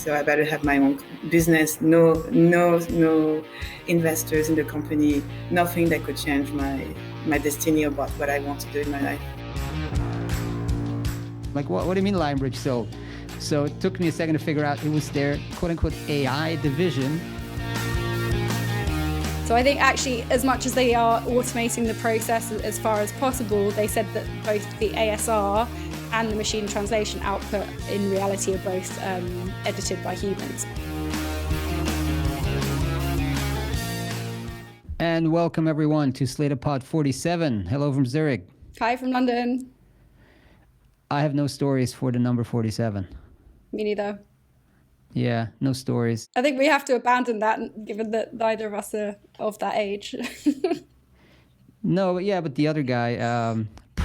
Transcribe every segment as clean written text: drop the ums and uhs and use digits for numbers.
So I better have my own business, no investors in the company, nothing that could change my destiny about what I want to do in my life. Like, what do you mean Lionbridge sold? So it took me a second to figure out it was their quote-unquote AI division. So I think actually, as much as they are automating the process as far as possible, they said that both the ASR and the machine translation output in reality are both edited by humans. And welcome everyone to Slator Pod 47. Hello from Zurich. Hi from London. I have no stories for the number 47. Me neither. Yeah, no stories. I think we have to abandon that, given that neither of us are of that age. No, but the other guy,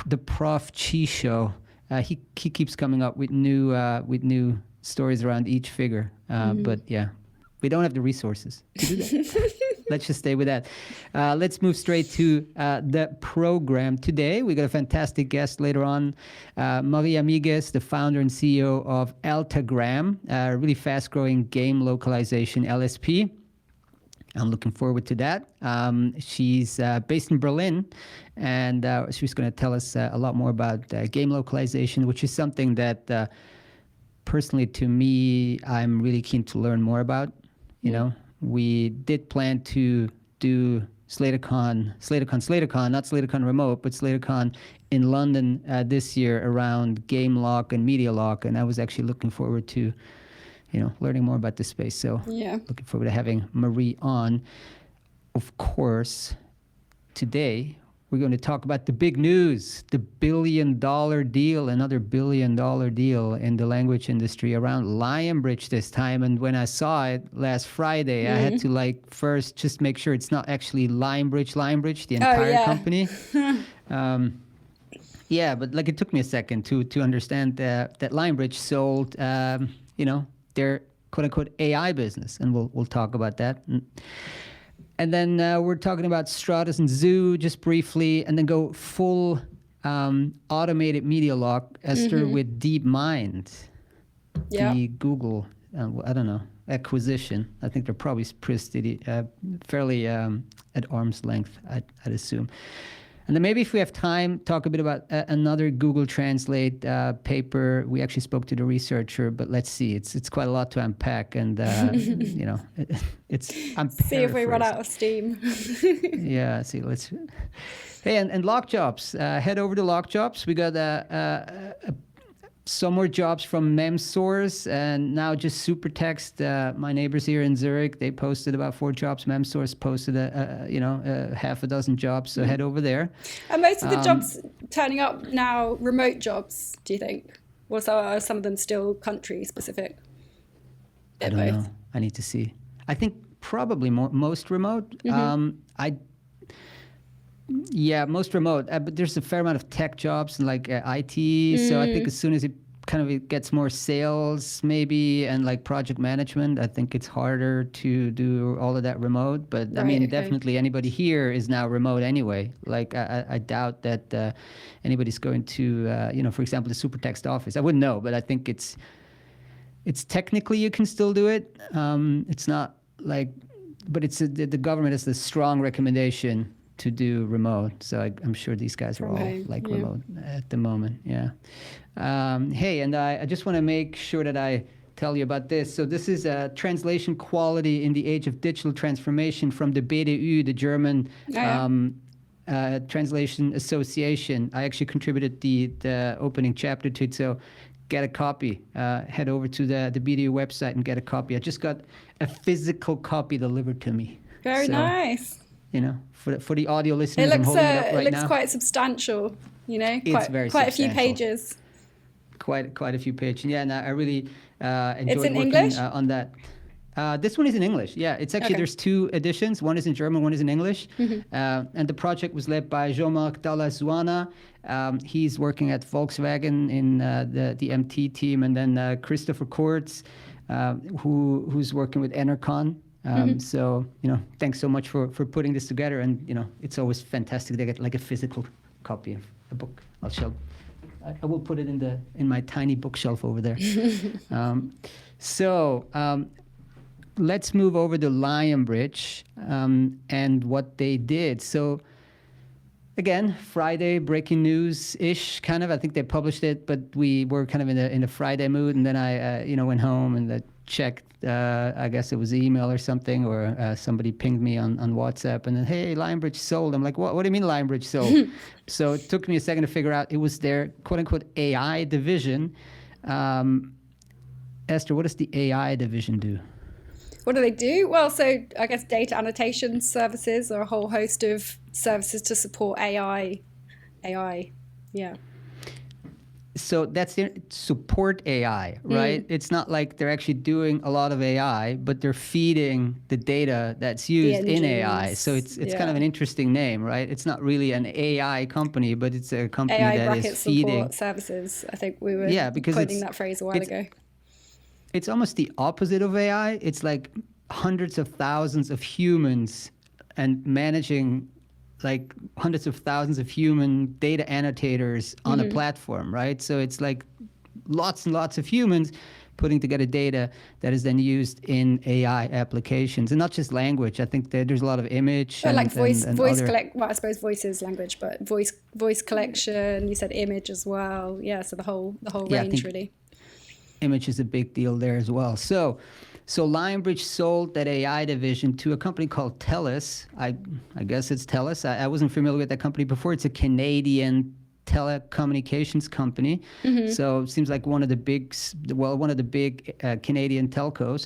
the Prof. Chi Show, he keeps coming up with new stories around each figure. But yeah, we don't have the resources to do that. Let's just stay with that. Let's move straight to the program. Today, we got a fantastic guest later on. Maria Amigues, the founder and CEO of Altagram, a really fast-growing game localization LSP. I'm looking forward to that. She's based in Berlin, and she's going to tell us a lot more about game localization, which is something that personally to me, I'm really keen to learn more about, you know. We did plan to do SlatorCon, not SlatorCon remote, but SlatorCon in London this year around game lock and media lock, and I was actually looking forward to, you know, learning more about this space. So looking forward to having Marie on. Of course, today we're going to talk about the big news, the $1 billion deal, another $1 billion deal in the language industry around Lionbridge this time. And when I saw it last Friday, I had to first just make sure it's not actually Lionbridge, the entire company. But it took me a second to understand that Lionbridge sold, their quote unquote AI business. And we'll talk about that. And then we're talking about Stratus and Zoo just briefly, and then go full automated media lock, Esther, with DeepMind, the Google, acquisition. I think they're probably pretty, fairly at arm's length, I'd assume. And then maybe if we have time, talk a bit about another Google Translate paper. We actually spoke to the researcher, but let's see. It's quite a lot to unpack, and I'm see if we run out of steam. Yeah. See. Let's. Hey, and lock jobs. Head over to lock jobs. We got some more jobs from MemSource, and now just Supertext. My neighbors here in Zurich, they posted about 4 jobs. MemSource posted half a dozen jobs. So head over there. And most of the jobs turning up now remote jobs, do you think? Or are some of them still country specific? I don't know. I need to see. I think probably most remote. Most remote, but there's a fair amount of tech jobs and IT. So I think as soon as it gets more sales maybe and project management, I think it's harder to do all of that remote. But definitely anybody here is now remote anyway. I doubt that anybody's going to, for example, the Supertext office. I wouldn't know, but I think it's technically you can still do it. It's not but it's the government has the strong recommendation to do remote, so I'm sure these guys are all remote at the moment. Hey, and I just want to make sure that I tell you about this. So this is translation quality in the age of digital transformation from the BDU, the German Translation Association. I actually contributed the opening chapter to it, so get a copy. Head over to the BDU website and get a copy. I just got a physical copy delivered to me. Very nice. For the audio listeners, it looks, I'm holding it up right now. Quite substantial, It's very quite substantial. a few pages. Quite a few pages. Yeah, and I really enjoyed working English? On that. This one is in English. Yeah, it's actually there's 2 editions. One is in German, one is in English. And the project was led by Jean-Marc Dallazuana. He's working at Volkswagen in the MT team, and then Christopher Kurtz, who's working with Enercon. So, thanks so much for putting this together. And, it's always fantastic to get a physical copy of a book. I will put it in my tiny bookshelf over there. Let's move over to Lionbridge and what they did. So again, Friday, breaking news-ish, kind of. I think they published it, but we were kind of in a Friday mood, and then I went home and checked. I guess it was email or something, or somebody pinged me on WhatsApp, and then, hey, Lionbridge sold. I'm like, what do you mean Lionbridge sold? So it took me a second to figure out it was their quote-unquote AI division. Esther, what does the AI division do? What do they do? Well, so I guess data annotation services or a whole host of services to support AI, yeah. So that's support AI, right? It's not like they're actually doing a lot of AI, but they're feeding the data that's used in AI. So it's kind of an interesting name, right? It's not really an AI company, but it's a company AI that is feeding support services. I think we were because quoting that phrase a while ago. It's almost the opposite of AI. It's like hundreds of thousands of humans and managing like hundreds of thousands of human data annotators on a platform, right? So it's like lots and lots of humans putting together data that is then used in AI applications, and not just language. I think there's a lot of image. Well, like voice collect. Well, I suppose voice is language, but voice collection. You said image as well. Yeah, so the whole range really. Image is a big deal there as well. So Lionbridge sold that AI division to a company called TELUS. I guess it's TELUS. I wasn't familiar with that company before. It's a Canadian telecommunications company. So it seems like one of the big Canadian telcos.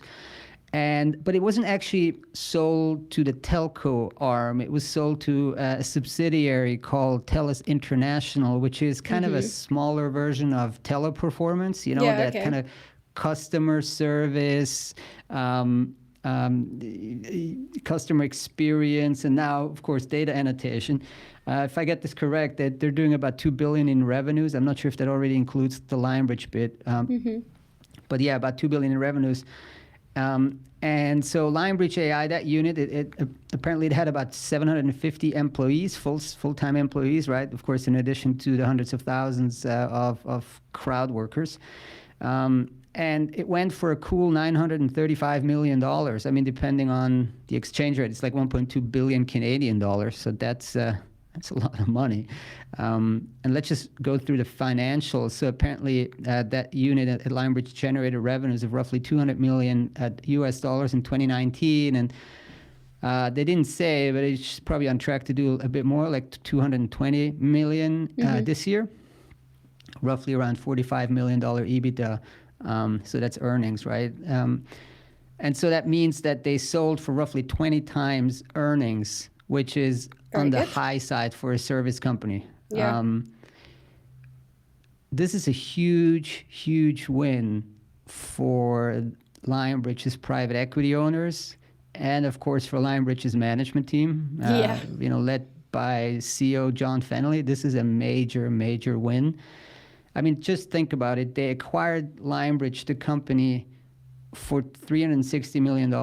But it wasn't actually sold to the telco arm. It was sold to a subsidiary called TELUS International, which is kind of a smaller version of Teleperformance, kind of customer service, customer experience, and now, of course, data annotation. If I get this correct, they're doing about $2 billion in revenues. I'm not sure if that already includes the Lionbridge bit. But yeah, about $2 billion in revenues. And so Lionbridge AI, that unit, it apparently it had about 750 employees, full-time employees, right? Of course, in addition to the hundreds of thousands of crowd workers. And it went for a cool $935 million. I mean, depending on the exchange rate, it's like 1.2 billion Canadian dollars. So that's a lot of money. And let's just go through the financials. So apparently that unit at Lionbridge generated revenues of roughly $200 million US dollars in 2019. And they didn't say, but it's probably on track to do a bit more, like $220 million this year. Roughly around $45 million EBITDA. So that's earnings, right? And so that means that they sold for roughly 20 times earnings, which is on the high side for a service company. Yeah. This is a huge, huge win for Lionbridge's private equity owners, and of course for Lionbridge's management team. Led by CEO John Fennelly. This is a major, major win. I mean, just think about it. They acquired Lionbridge, the company, for $360 million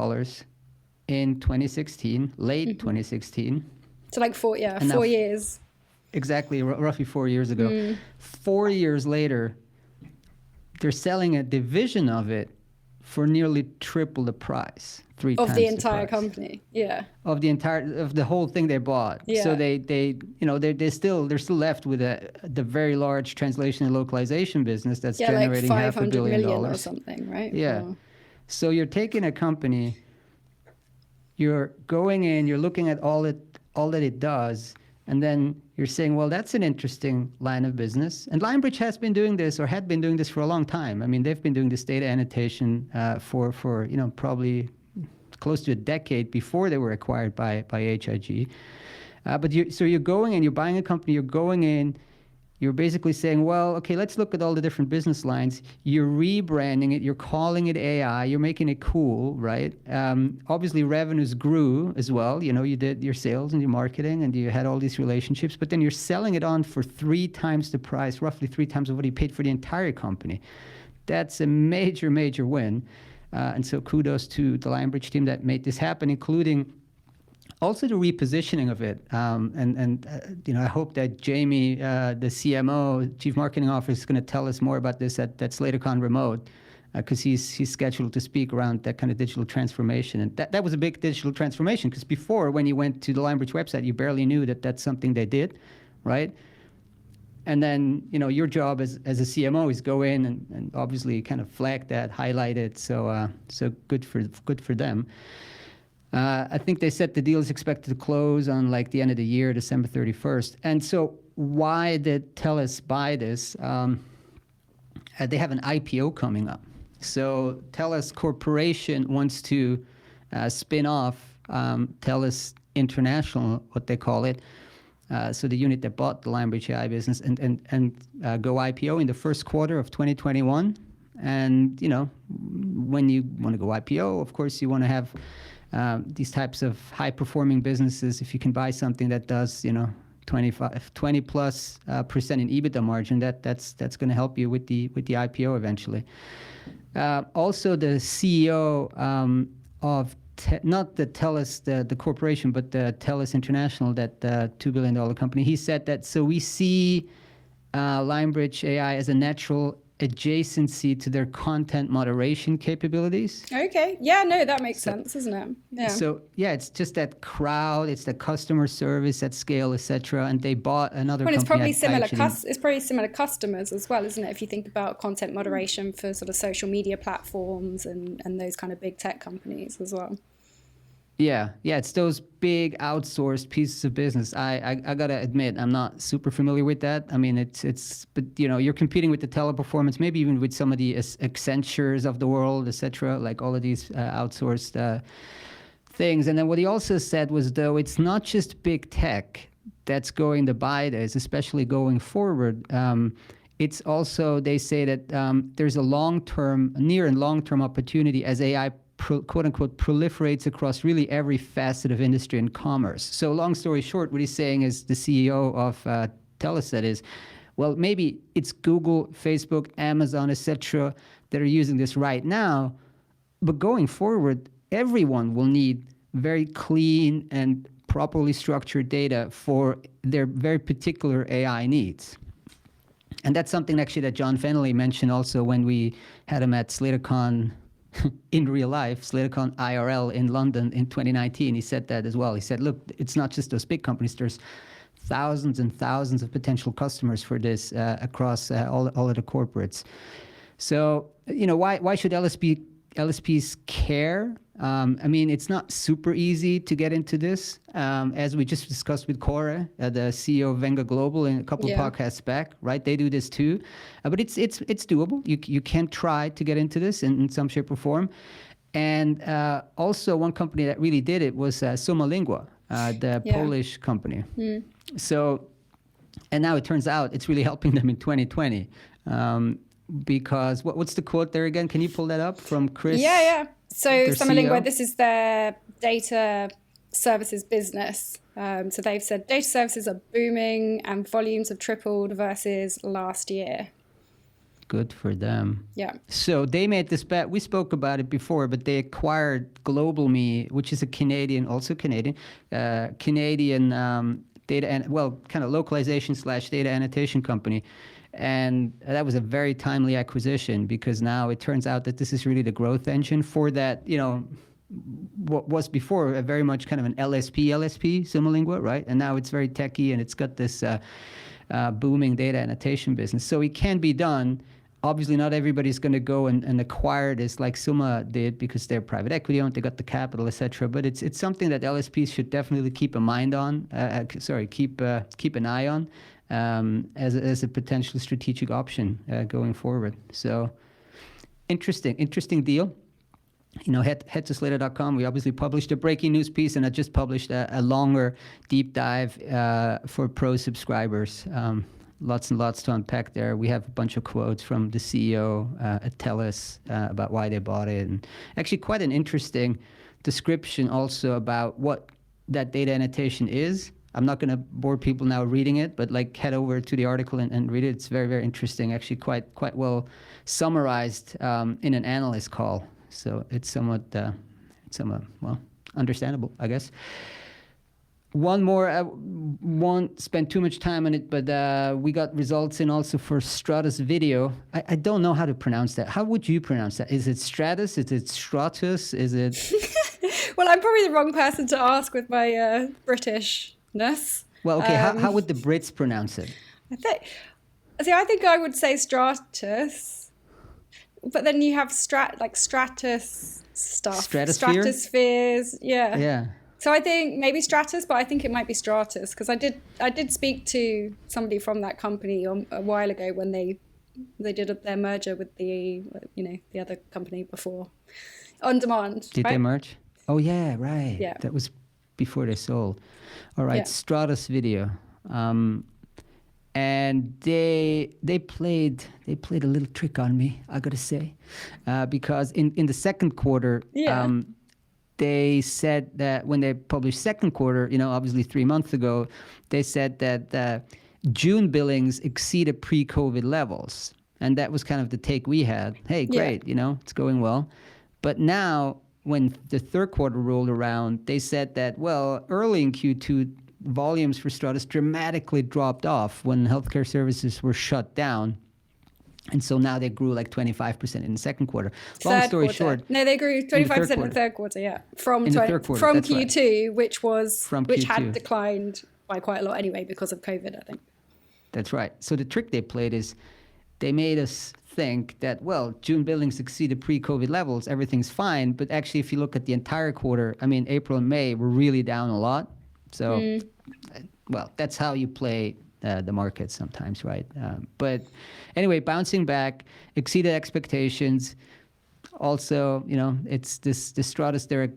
in 2016, late 2016. So like 4 years. Exactly, roughly 4 years ago. 4 years later, they're selling a division of it for nearly triple the price. Of the entire company, yeah. Of the whole thing they bought. Yeah. So they're still left with the very large translation and localization business that's generating like $500 million or something, right? Yeah. Oh. So you're taking a company, you're going in, you're looking at all that it does, and then you're saying, well, that's an interesting line of business. And Lionbridge has been doing this, or had been doing this for a long time. I mean, they've been doing this data annotation for probably close to a decade before they were acquired by HIG. So you're going in, you're buying a company, you're going in, you're basically saying, well, okay, let's look at all the different business lines. You're rebranding it, you're calling it AI, you're making it cool, right? Obviously, revenues grew as well. You did your sales and your marketing, and you had all these relationships, but then you're selling it on for 3 times the price, roughly 3 times of what you paid for the entire company. That's a major, major win. And so kudos to the Lionbridge team that made this happen, including also the repositioning of it. I hope that Jamie, the CMO, Chief Marketing Officer, is going to tell us more about this at SlatorCon Remote, because he's scheduled to speak around that kind of digital transformation. And that was a big digital transformation, because before, when you went to the Lionbridge website, you barely knew that that's something they did, right? And then, your job as a CMO is go in and obviously kind of flag that, highlight it. So good for them. I think they said the deal is expected to close on like the end of the year, December 31st. And so why did TELUS buy this? They have an IPO coming up. So TELUS Corporation wants to spin off TELUS International, what they call it. So the unit that bought the Lionbridge AI business and go IPO in the first quarter of 2021. And, when you want to go IPO, of course, you want to have these types of high-performing businesses. If you can buy something that does, 20+% in EBITDA margin, that's going to help you with the IPO eventually. Also, the CEO of not the TELUS, the corporation, but the TELUS International, that $2 billion company, he said that, so we see Lionbridge AI as a natural adjacency to their content moderation capabilities. Okay. Yeah, no, that makes sense, doesn't it? Yeah. So, it's just that crowd, it's the customer service at scale, etc. And they bought another company. It's probably similar. It's probably similar customers as well, isn't it? If you think about content moderation for sort of social media platforms and those kind of big tech companies as well. Yeah, it's those big outsourced pieces of business. I gotta admit, I'm not super familiar with that. I mean, but you're competing with the Teleperformance, maybe even with some of the Accentures of the world, etc. Like all of these outsourced things. And then what he also said was, though, it's not just big tech that's going to buy this, especially going forward. It's also, they say that there's a near and long-term opportunity as AI quote-unquote proliferates across really every facet of industry and commerce. So long story short, what he's saying is, the CEO of TELUS said is, well, maybe it's Google, Facebook, Amazon, etc. that are using this right now, but going forward, everyone will need very clean and properly structured data for their very particular AI needs. And that's something actually that John Fennelly mentioned also when we had him at SlatorCon in real life, SlatorCon IRL in London in 2019. He said that as well. He said, look, it's not just those big companies. There's thousands and thousands of potential customers for this across all of the corporates. So, why should LSPs care? I mean, it's not super easy to get into this, as we just discussed with Kåre, the CEO of Venga Global, in a couple of podcasts back, right? They do this too, but it's doable. You can try to get into this in some shape or form. And also, one company that really did it was Summa Linguae, the Polish company. So, and now it turns out it's really helping them in 2020. Because what's the quote there again? Can you pull that up from Chris? Yeah. So Summa Linguae, CEO? this is their data services business. So they've said data services are booming and volumes have tripled versus last year. Good for them. Yeah. So they made this bet. We spoke about it before, but they acquired GlobalMe, which is a Canadian data and kind of localization / data annotation company. And that was a very timely acquisition, because now it turns out that this is really the growth engine for that, what was before a very much kind of an LSP, Summa Linguae, right? And now it's very techy and it's got this booming data annotation business. So it can be done. Obviously, not everybody's going to go and acquire this like Summa did, because they're private equity owned, they got the capital, etc. But it's something that LSPs should definitely keep an eye on. As a potential strategic option going forward. So interesting deal. Head to slator.com. We obviously published a breaking news piece, and I just published a longer deep dive for pro subscribers. Lots and lots to unpack there. We have a bunch of quotes from the CEO at TELUS about why they bought it, and actually quite an interesting description also about what that data annotation is. I'm not going to bore people now reading it, but head over to the article and read it. It's very, very interesting. Actually, quite well summarized in an analyst call. So it's somewhat understandable, I guess. one more, won't spend too much time on it, but we got results in also for Stratus Video. I don't know how to pronounce that. How would you pronounce that? Is it Stratus? Is it Stratus? Is it? Well, I'm probably the wrong person to ask with my Britishness. Well, okay. How would the Brits pronounce it? I think I would say Stratus, but then you have Stratus stuff. Stratosphere? Stratospheres, yeah. Yeah. So I think maybe Stratus, but I think it might be Stratus, because I did speak to somebody from that company a while ago when they did their merger with the other company before, On Demand. Did they merge? Oh yeah, right. Yeah. That was before they sold. All right, Yeah. Stratus Video, and they played a little trick on me, I gotta say, because in the second quarter. Yeah. They said that when they published second quarter, obviously 3 months ago, they said that June billings exceeded pre-COVID levels. And that was kind of the take we had. Hey, great, it's going well. But now, when the third quarter rolled around, they said that, well, early in Q2, volumes for Stratus dramatically dropped off when healthcare services were shut down. And so now they grew like 25% in the second quarter. Long story short. No, they grew 25% in the third quarter, yeah. From Q2, right. which had declined by quite a lot anyway because of COVID, I think. That's right. So the trick they played is they made us think that, well, June billings exceeded pre-COVID levels, everything's fine. But actually, if you look at the entire quarter, April and May were really down a lot. So, well, that's how you play the market sometimes, right? But anyway, bouncing back, exceeded expectations. Also, it's this Stratus. They're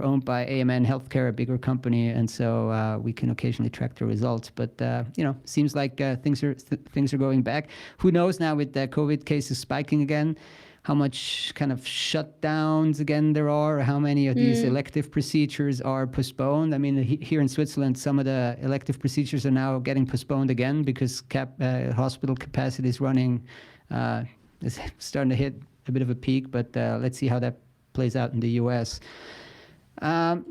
owned by AMN Healthcare, a bigger company, and so we can occasionally track the results. But seems like things are going back. Who knows now with the COVID cases spiking again? How much kind of shutdowns again there are, or how many of these elective procedures are postponed. Here in Switzerland, some of the elective procedures are now getting postponed again because hospital capacity is is starting to hit a bit of a peak, but let's see how that plays out in the US.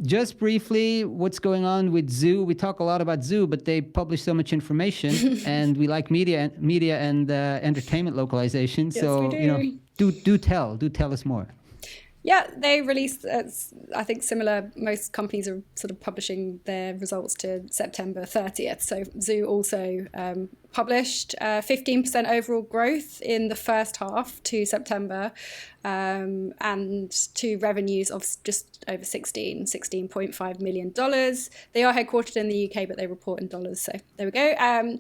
Just briefly, what's going on with Zoo? We talk a lot about Zoo, but they publish so much information, and we like media and entertainment localization. Yes, so we do. Do tell us more. Yeah, they released, I think similar, most companies are sort of publishing their results to September 30th. So Zoo also published 15% overall growth in the first half to September, and to revenues of just over $16.5 million. They are headquartered in the UK, but they report in dollars. So there we go.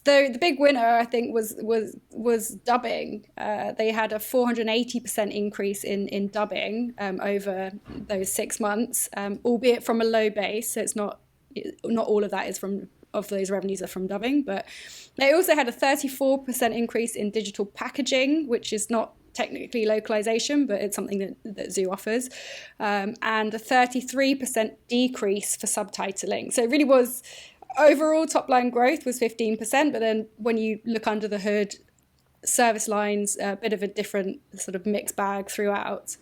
So the big winner, I think, was dubbing. They had a 480% increase in dubbing over those 6 months, albeit from a low base. So it's not all of that is of those revenues are from dubbing, but they also had a 34% increase in digital packaging, which is not technically localization, but it's something that Zoo offers, and a 33% decrease for subtitling. So it really was. Overall top line growth was 15%, but then when you look under the hood, service lines, a bit of a different sort of mixed bag throughout.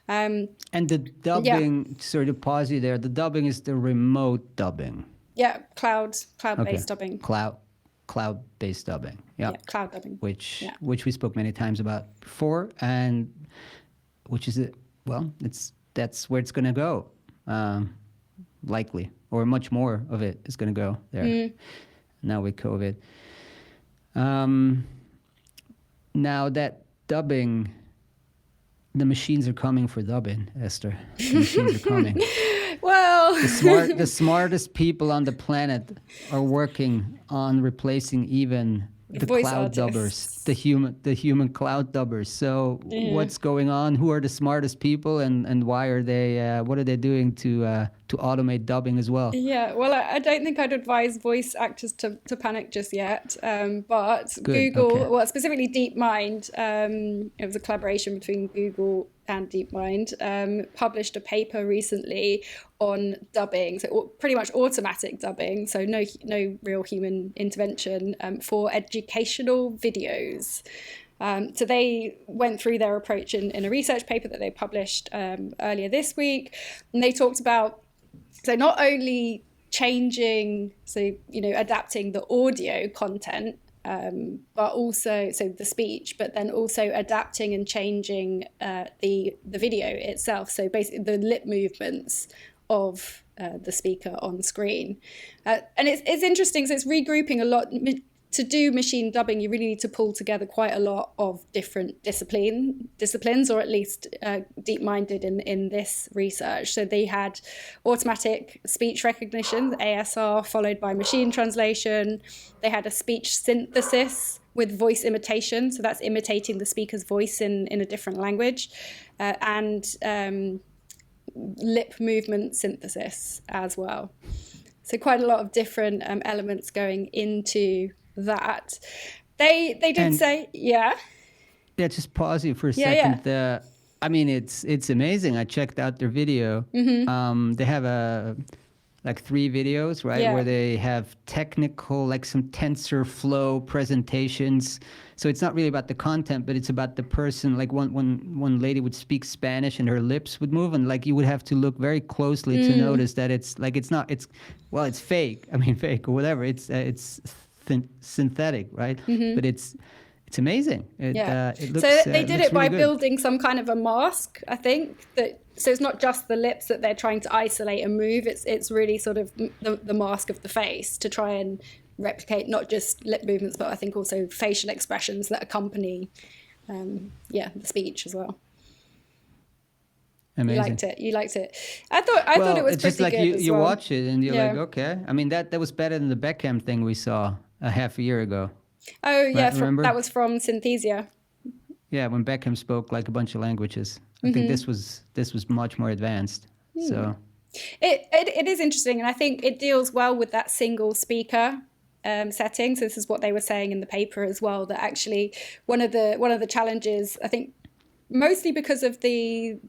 And the dubbing, sorry to pause you there, the dubbing is the remote dubbing. Yeah, cloud-based dubbing. Cloud-based dubbing. Yeah, cloud dubbing. Which we spoke many times about before, and which is that's where it's going to go, likely. Or much more of it is going to go there now with COVID. Now that dubbing, the machines are coming for dubbing, Esther. The machines are coming. Well, the smartest people on the planet are working on replacing even the cloud dubbers, the human cloud dubbers. So what's going on? Who are the smartest people, and why are they? What are they doing to automate dubbing as well? Yeah, well, I don't think I'd advise voice actors to panic just yet. But Good, Google, okay. well, specifically DeepMind, it was a collaboration between Google and DeepMind, published a paper recently on dubbing, so pretty much automatic dubbing, so no real human intervention, for educational videos. So they went through their approach in a research paper that they published earlier this week, and they talked about, so not only changing, so adapting the audio content, but also the speech, but then also adapting and changing the video itself. So basically the lip movements of the speaker on screen, and it's interesting. So it's regrouping a lot. To do machine dubbing, you really need to pull together quite a lot of different disciplines, or at least deep-minded in this research. So they had automatic speech recognition, ASR, followed by machine translation. They had a speech synthesis with voice imitation, so that's imitating the speaker's voice in a different language, and lip movement synthesis as well. So quite a lot of different elements going into that. They did say, yeah, just pause you for a second. I mean, it's amazing. I checked out their video. They have like 3 videos, right, where they have technical, like some TensorFlow presentations. So it's not really about the content, but it's about the person. Like one lady would speak Spanish and her lips would move, and like you would have to look very closely to notice that it's fake. I mean, fake or whatever. It's synthetic, right? But it's amazing. It looks, so they did it by really building some kind of a mask, I think. So it's not just the lips that they're trying to isolate and move. It's really sort of the mask of the face to try and replicate not just lip movements, but I think also facial expressions that accompany the speech as well. Amazing. You liked it. I thought it was it's just pretty like good you watch it and you're like, okay. I mean, that was better than the Beckham thing we saw a half a year ago. Oh yeah, remember? That was from Synthesia. Yeah, when Beckham spoke like a bunch of languages. I think this was much more advanced. So it is interesting, and I think it deals well with that single speaker setting. So this is what they were saying in the paper as well, that actually one of the challenges, I think, mostly because of the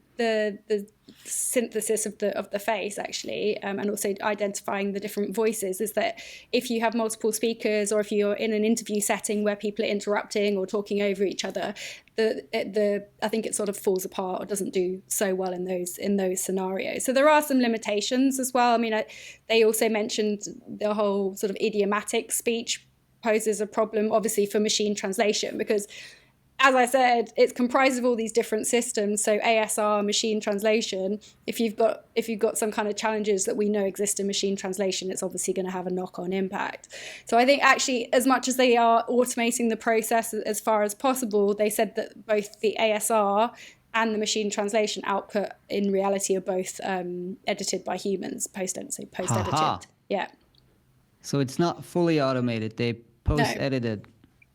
synthesis of the face, actually, and also identifying the different voices, is that if you have multiple speakers, or if you're in an interview setting where people are interrupting or talking over each other, I think it sort of falls apart or doesn't do so well in those scenarios. So there are some limitations as well. I mean, they also mentioned the whole sort of idiomatic speech poses a problem, obviously, for machine translation, because, as I said, it's comprised of all these different systems. So ASR, machine translation, if you've got some kind of challenges that we know exist in machine translation, it's obviously going to have a knock-on impact. So I think actually, as much as they are automating the process as far as possible, they said that both the ASR and the machine translation output in reality are both edited by humans, post-edited. Yeah. So it's not fully automated. They post-edited.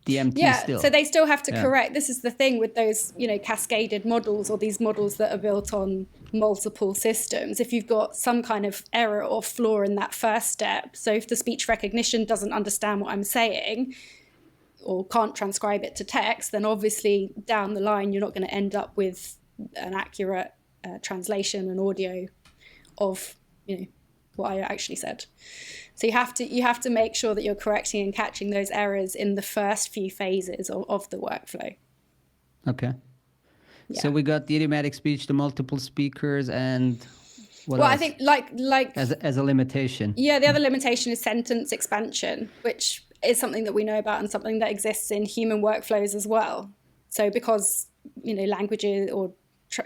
The MT still. So they still have to correct. This is the thing with those, cascaded models, or these models that are built on multiple systems. If you've got some kind of error or flaw in that first step, so if the speech recognition doesn't understand what I'm saying or can't transcribe it to text, then obviously down the line you're not going to end up with an accurate translation and audio of what I actually said. So you have to make sure that you're correcting and catching those errors in the first few phases of the workflow. Okay. Yeah. So we got the idiomatic speech, the multiple speakers, and what else? I think like as a limitation. Yeah, the other limitation is sentence expansion, which is something that we know about and something that exists in human workflows as well. So because languages or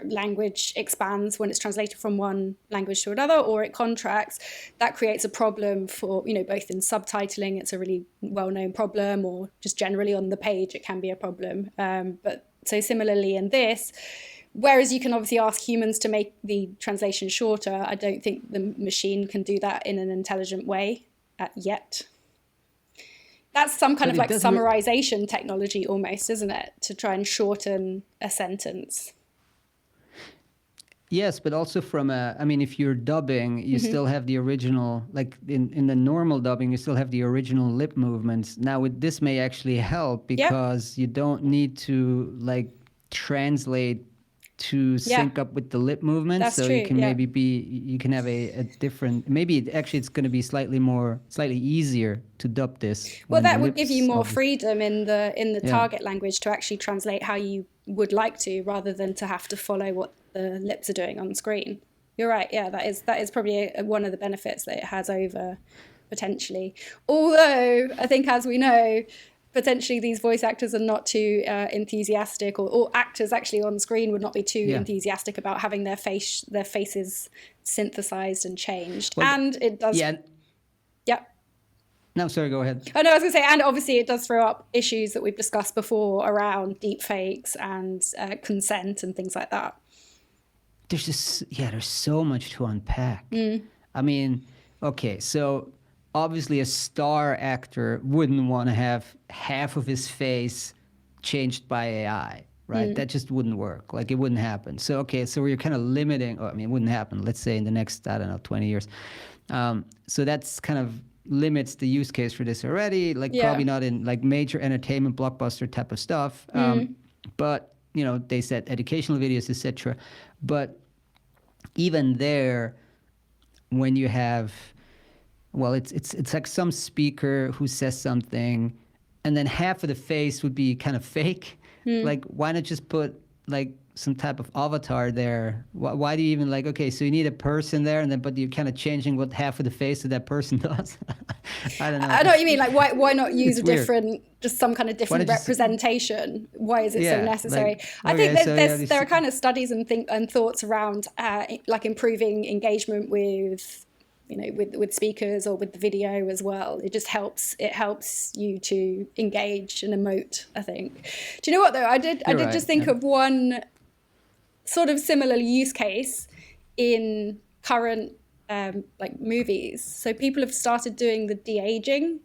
language expands when it's translated from one language to another, or it contracts, that creates a problem for, both in subtitling, it's a really well-known problem, or just generally on the page, it can be a problem. But so similarly in this, whereas you can obviously ask humans to make the translation shorter, I don't think the machine can do that in an intelligent way yet. That's some kind of like summarization technology almost, isn't it? To try and shorten a sentence. Yes, but also if you're dubbing, you still have the original, like in the normal dubbing, you still have the original lip movements. Now, with this may actually help because you don't need to translate to sync up with the lip movements. That's so true, you can you can have a different, it's going to be slightly easier to dub this. Well, that would give you more freedom in the target language to actually translate how you would like to, rather than to have to follow what the lips are doing on screen. You're right. Yeah, that is probably one of the benefits that it has over potentially. Although I think, as we know, potentially these voice actors are not too enthusiastic, or actors actually on screen would not be too enthusiastic about having their faces synthesized and changed. Well, and it does. Yeah. No, sorry, go ahead. Oh, no, I was going to say, and obviously it does throw up issues that we've discussed before around deep fakes and consent and things like that. There's so much to unpack. I mean, okay, so obviously a star actor wouldn't want to have half of his face changed by AI, right? That just wouldn't work. Like, it wouldn't happen. So, okay, so we're kind of limiting, it wouldn't happen, let's say in the next, 20 years. So that's kind of limits the use case for this already, probably not in like major entertainment blockbuster type of stuff. But, they said educational videos, etc. But even there, when you have, it's like some speaker who says something, and then half of the face would be kind of fake. Like, why not just put like some type of avatar there? Why do you even okay, so you need a person there, but you're kind of changing what half of the face of that person does? I don't know. I know what you mean. Like, why not use a different, just some kind of different representation? Why is it so necessary? I think there are kind of studies and thoughts around like improving engagement with, with speakers or with the video as well. It just helps. It helps you to engage and emote, I think. Do you know what though? I did just think of one sort of similar use case in current like movies. So people have started doing the de-aging,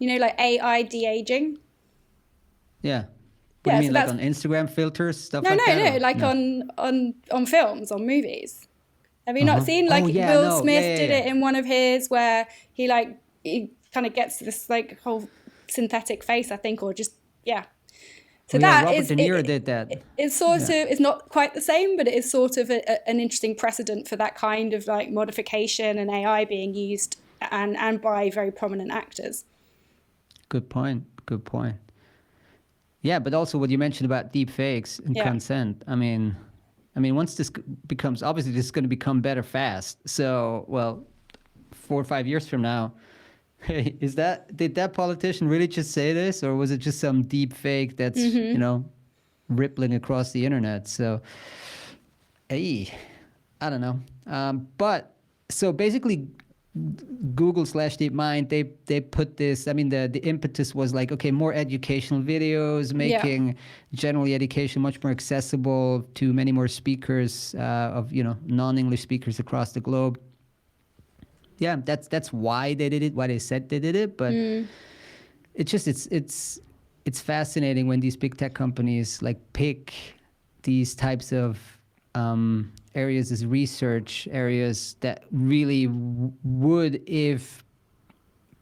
like AI de-aging. Yeah. What do you mean, like on Instagram filters, stuff like that? No, on films, on movies. Have you not seen Will Smith did it in one of his where he kind of gets this like whole synthetic face, I think, or just So Robert De Niro did that. It's sort of, it's not quite the same, but it is sort of an interesting precedent for that kind of like modification and AI being used and by very prominent actors. Good point. Yeah, but also what you mentioned about deep fakes and consent. I mean, once this becomes, obviously this is going to become better fast. So, 4 or 5 years from now, hey, did that politician really just say this, or was it just some deep fake that's, rippling across the internet? So, hey, I don't know. But so basically Google / DeepMind, they put this, the impetus was like, okay, more educational videos, making generally education much more accessible to many more speakers of, non-English speakers across the globe. Yeah, that's why they did it, why they said they did it. But it's just, it's fascinating when these big tech companies pick these types of areas as research areas that really would, if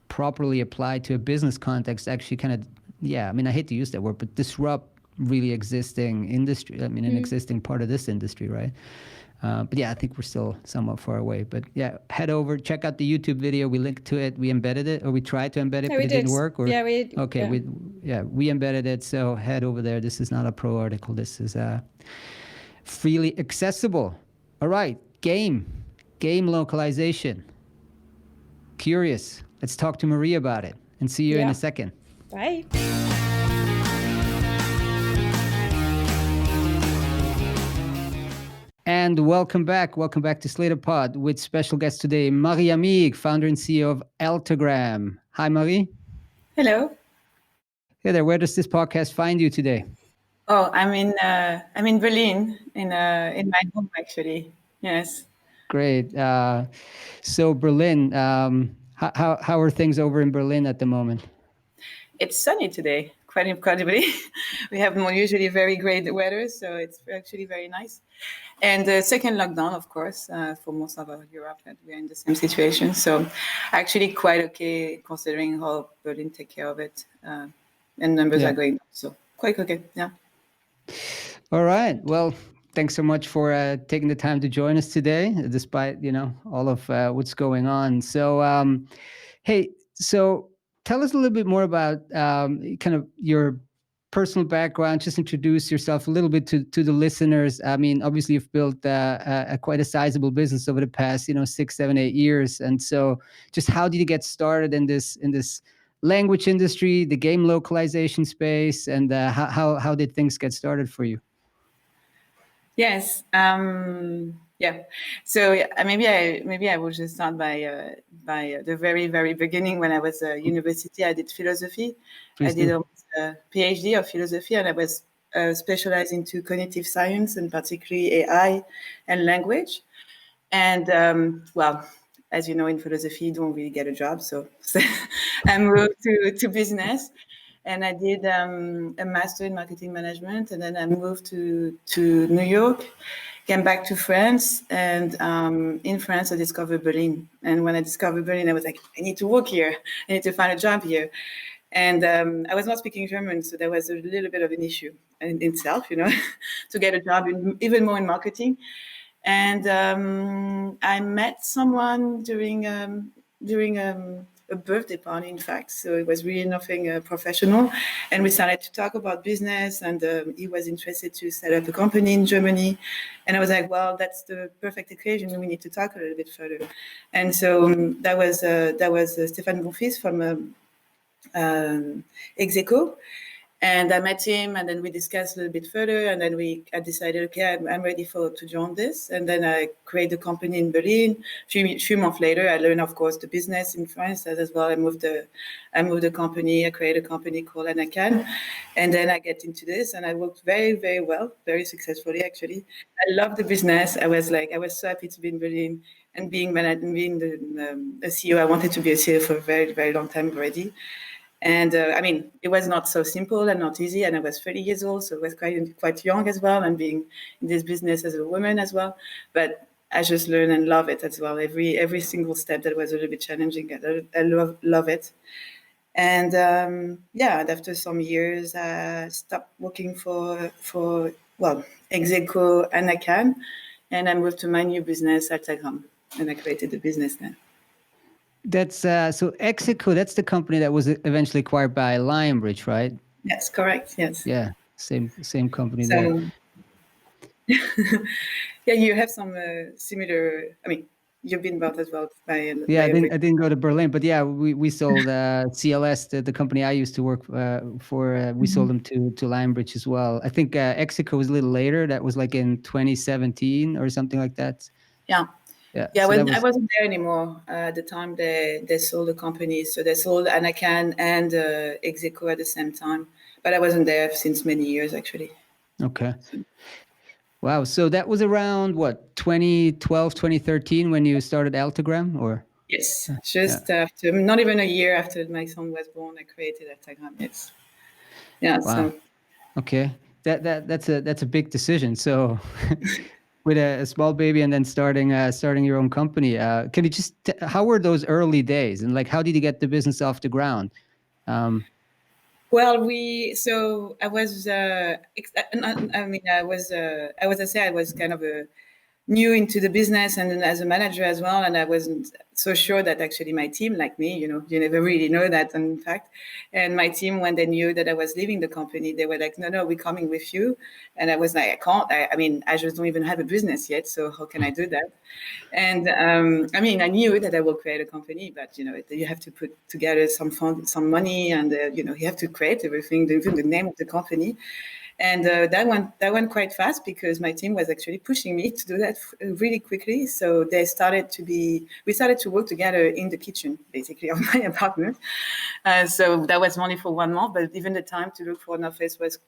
properly applied to a business context, actually kind of, I hate to use that word, but disrupt really existing industry. An existing part of this industry, right? But I think we're still somewhat far away. But head over, check out the YouTube video. We linked to it. We embedded it, or we tried to embed it, but it didn't work. Or, we embedded it. So head over there. This is not a pro article. This is freely accessible. All right, game localization. Curious. Let's talk to Marie about it, and see you in a second. Bye. And welcome back to Slator Pod with special guest today, Marie Amigues, founder and CEO of Altagram. Hi, Marie. Hello. Hey there. Where does this podcast find you today? Oh, I'm in Berlin, in my home actually. Yes. Great. So Berlin, how are things over in Berlin at the moment? It's sunny today, quite incredibly. We have usually very great weather, so it's actually very nice. And the second lockdown, of course, for most of Europe, that we are in the same situation. So actually quite okay considering how Berlin take care of it, and numbers are going up. So quite okay, yeah. All right. Well, thanks so much for taking the time to join us today, despite, all of what's going on. So, hey, so tell us a little bit more about kind of your personal background, just introduce yourself a little bit to the listeners. I mean, obviously you've built quite a sizable business over the past, 6, 7, 8 years. And so just how did you get started in this language industry, the game localization space, and how did things get started for you? Yes. Yeah. So maybe I will just start by the very, very beginning. When I was at university, I did philosophy. Please I did do. a PhD of philosophy, and I was specialized into cognitive science, and particularly AI and language. And well, as you know, in philosophy, you don't really get a job. So I moved to business, and I did a master in marketing management, and then I moved to New York, came back to France, and in France I discovered Berlin. And when I discovered Berlin, I was like, I need to work here. I need to find a job here. And I was not speaking German, so there was a little bit of an issue in itself, to get a job, even more in marketing. And I met someone during a birthday party, in fact. So it was really nothing professional. And we started to talk about business, and he was interested to set up a company in Germany. And I was like, well, that's the perfect occasion. We need to talk a little bit further. And so that was Stéphane Bonfils from Execo. And I met him, and then we discussed a little bit further, and then I decided, okay, I'm ready to join this. And then I created a company in Berlin. Few months later, I learned, of course, the business in France as well. I moved the company. I created a company called Anacan, and then I get into this, and I worked very, very well, very successfully, actually. I love the business. I was so happy to be in Berlin and being the CEO. I wanted to be a CEO for a very, very long time already. And it was not so simple and not easy. And I was 30 years old, so I was quite young as well, and being in this business as a woman as well. But I just learned and love it as well. Every single step that was a little bit challenging, I love it. And after some years, I stopped working for Execo and Anacan, and I moved to my new business, Altagram, and I created the business then. That's so Execo, that's the company that was eventually acquired by Lionbridge, right? Yes, correct. Yes. Yeah, same company there. Yeah, you have some similar. You've been bought as well by. Yeah, I didn't go to Berlin, but yeah, we sold CLS, the company I used to work for. We sold them to Lionbridge as well. I think Execo was a little later. That was like in 2017 or something like that. Yeah. So I wasn't there anymore at the time they sold the company. So they sold Anacan and Execo at the same time. But I wasn't there since many years, actually. Okay. Wow. So that was around, what, 2012, 2013 when you started Altagram, or? Yes. Just after, not even a year after my son was born, I created Altagram. Yes. Yeah. Wow. So. Okay. That's a big decision. So with a small baby and then starting your own company. Can you just how were those early days, and like how did you get the business off the ground? Well, I was I was kind of new into the business and as a manager as well, and I wasn't so sure that actually my team, like me, you never really know that, in fact. And my team, when they knew that I was leaving the company, they were like, no, we're coming with you. And I was like, I can't. I just don't even have a business yet, so how can I do that? And I knew that I will create a company, but you have to put together some money, and you have to create everything, even the name of the company. And that went quite fast because my team was actually pushing me to do that really quickly. So we started to work together in the kitchen, basically, of my apartment. So that was only for 1 month, but even the time to look for an office was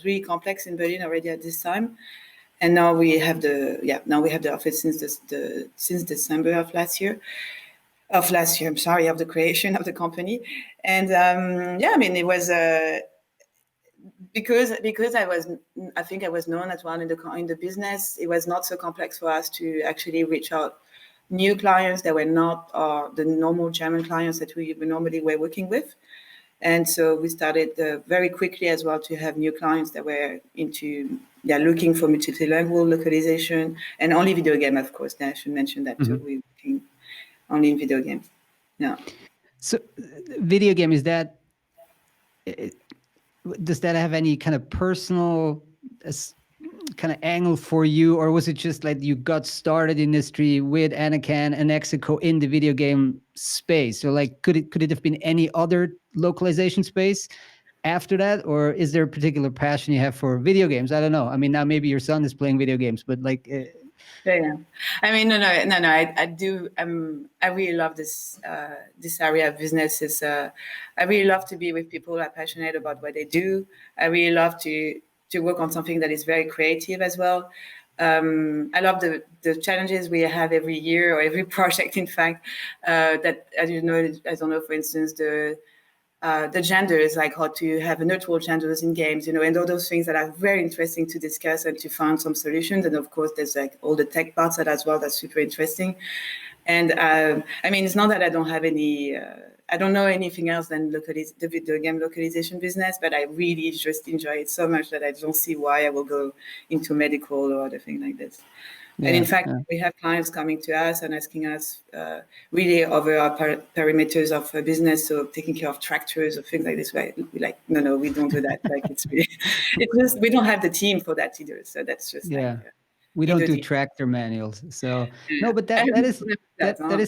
really complex in Berlin already at this time. And now we have the office since December of last year. Of the creation of the company. And it was because I think I was known as well in the business. It was not so complex for us to actually reach out new clients that were not the normal German clients that we normally were working with. And so we started very quickly as well to have new clients that were into looking for multilingual localization and only video game, of course. I should mention that too. We're working only in video games. Yeah. So video game, is that does that have any kind of personal kind of angle for you, or was it just like you got started in industry with Anakin and Mexico in the video game space? So like, could it have been any other localization space after that, or is there a particular passion you have for video games? I don't know. I mean, now maybe your son is playing video games, but like, yeah. I mean, no. I do. I really love this this area of business. I really love to be with people who are passionate about what they do. I really love to work on something that is very creative as well. I love the challenges we have every year or every project. In fact, that as you know, I don't know. For instance, the genders, like how to have neutral genders in games, and all those things that are very interesting to discuss and to find some solutions. And of course, there's like all the tech parts that as well that's super interesting. And I mean, it's not that I don't have any, I don't know anything else than the video game localization business, but I really just enjoy it so much that I don't see why I will go into medical or other thing like this. And in fact, we have clients coming to us and asking us really over our perimeters of business, so taking care of tractors or things like this. We're like, no, we don't do that. Like it's just we don't have the team for that either. So that's just we don't do tractor manuals. So no, but that is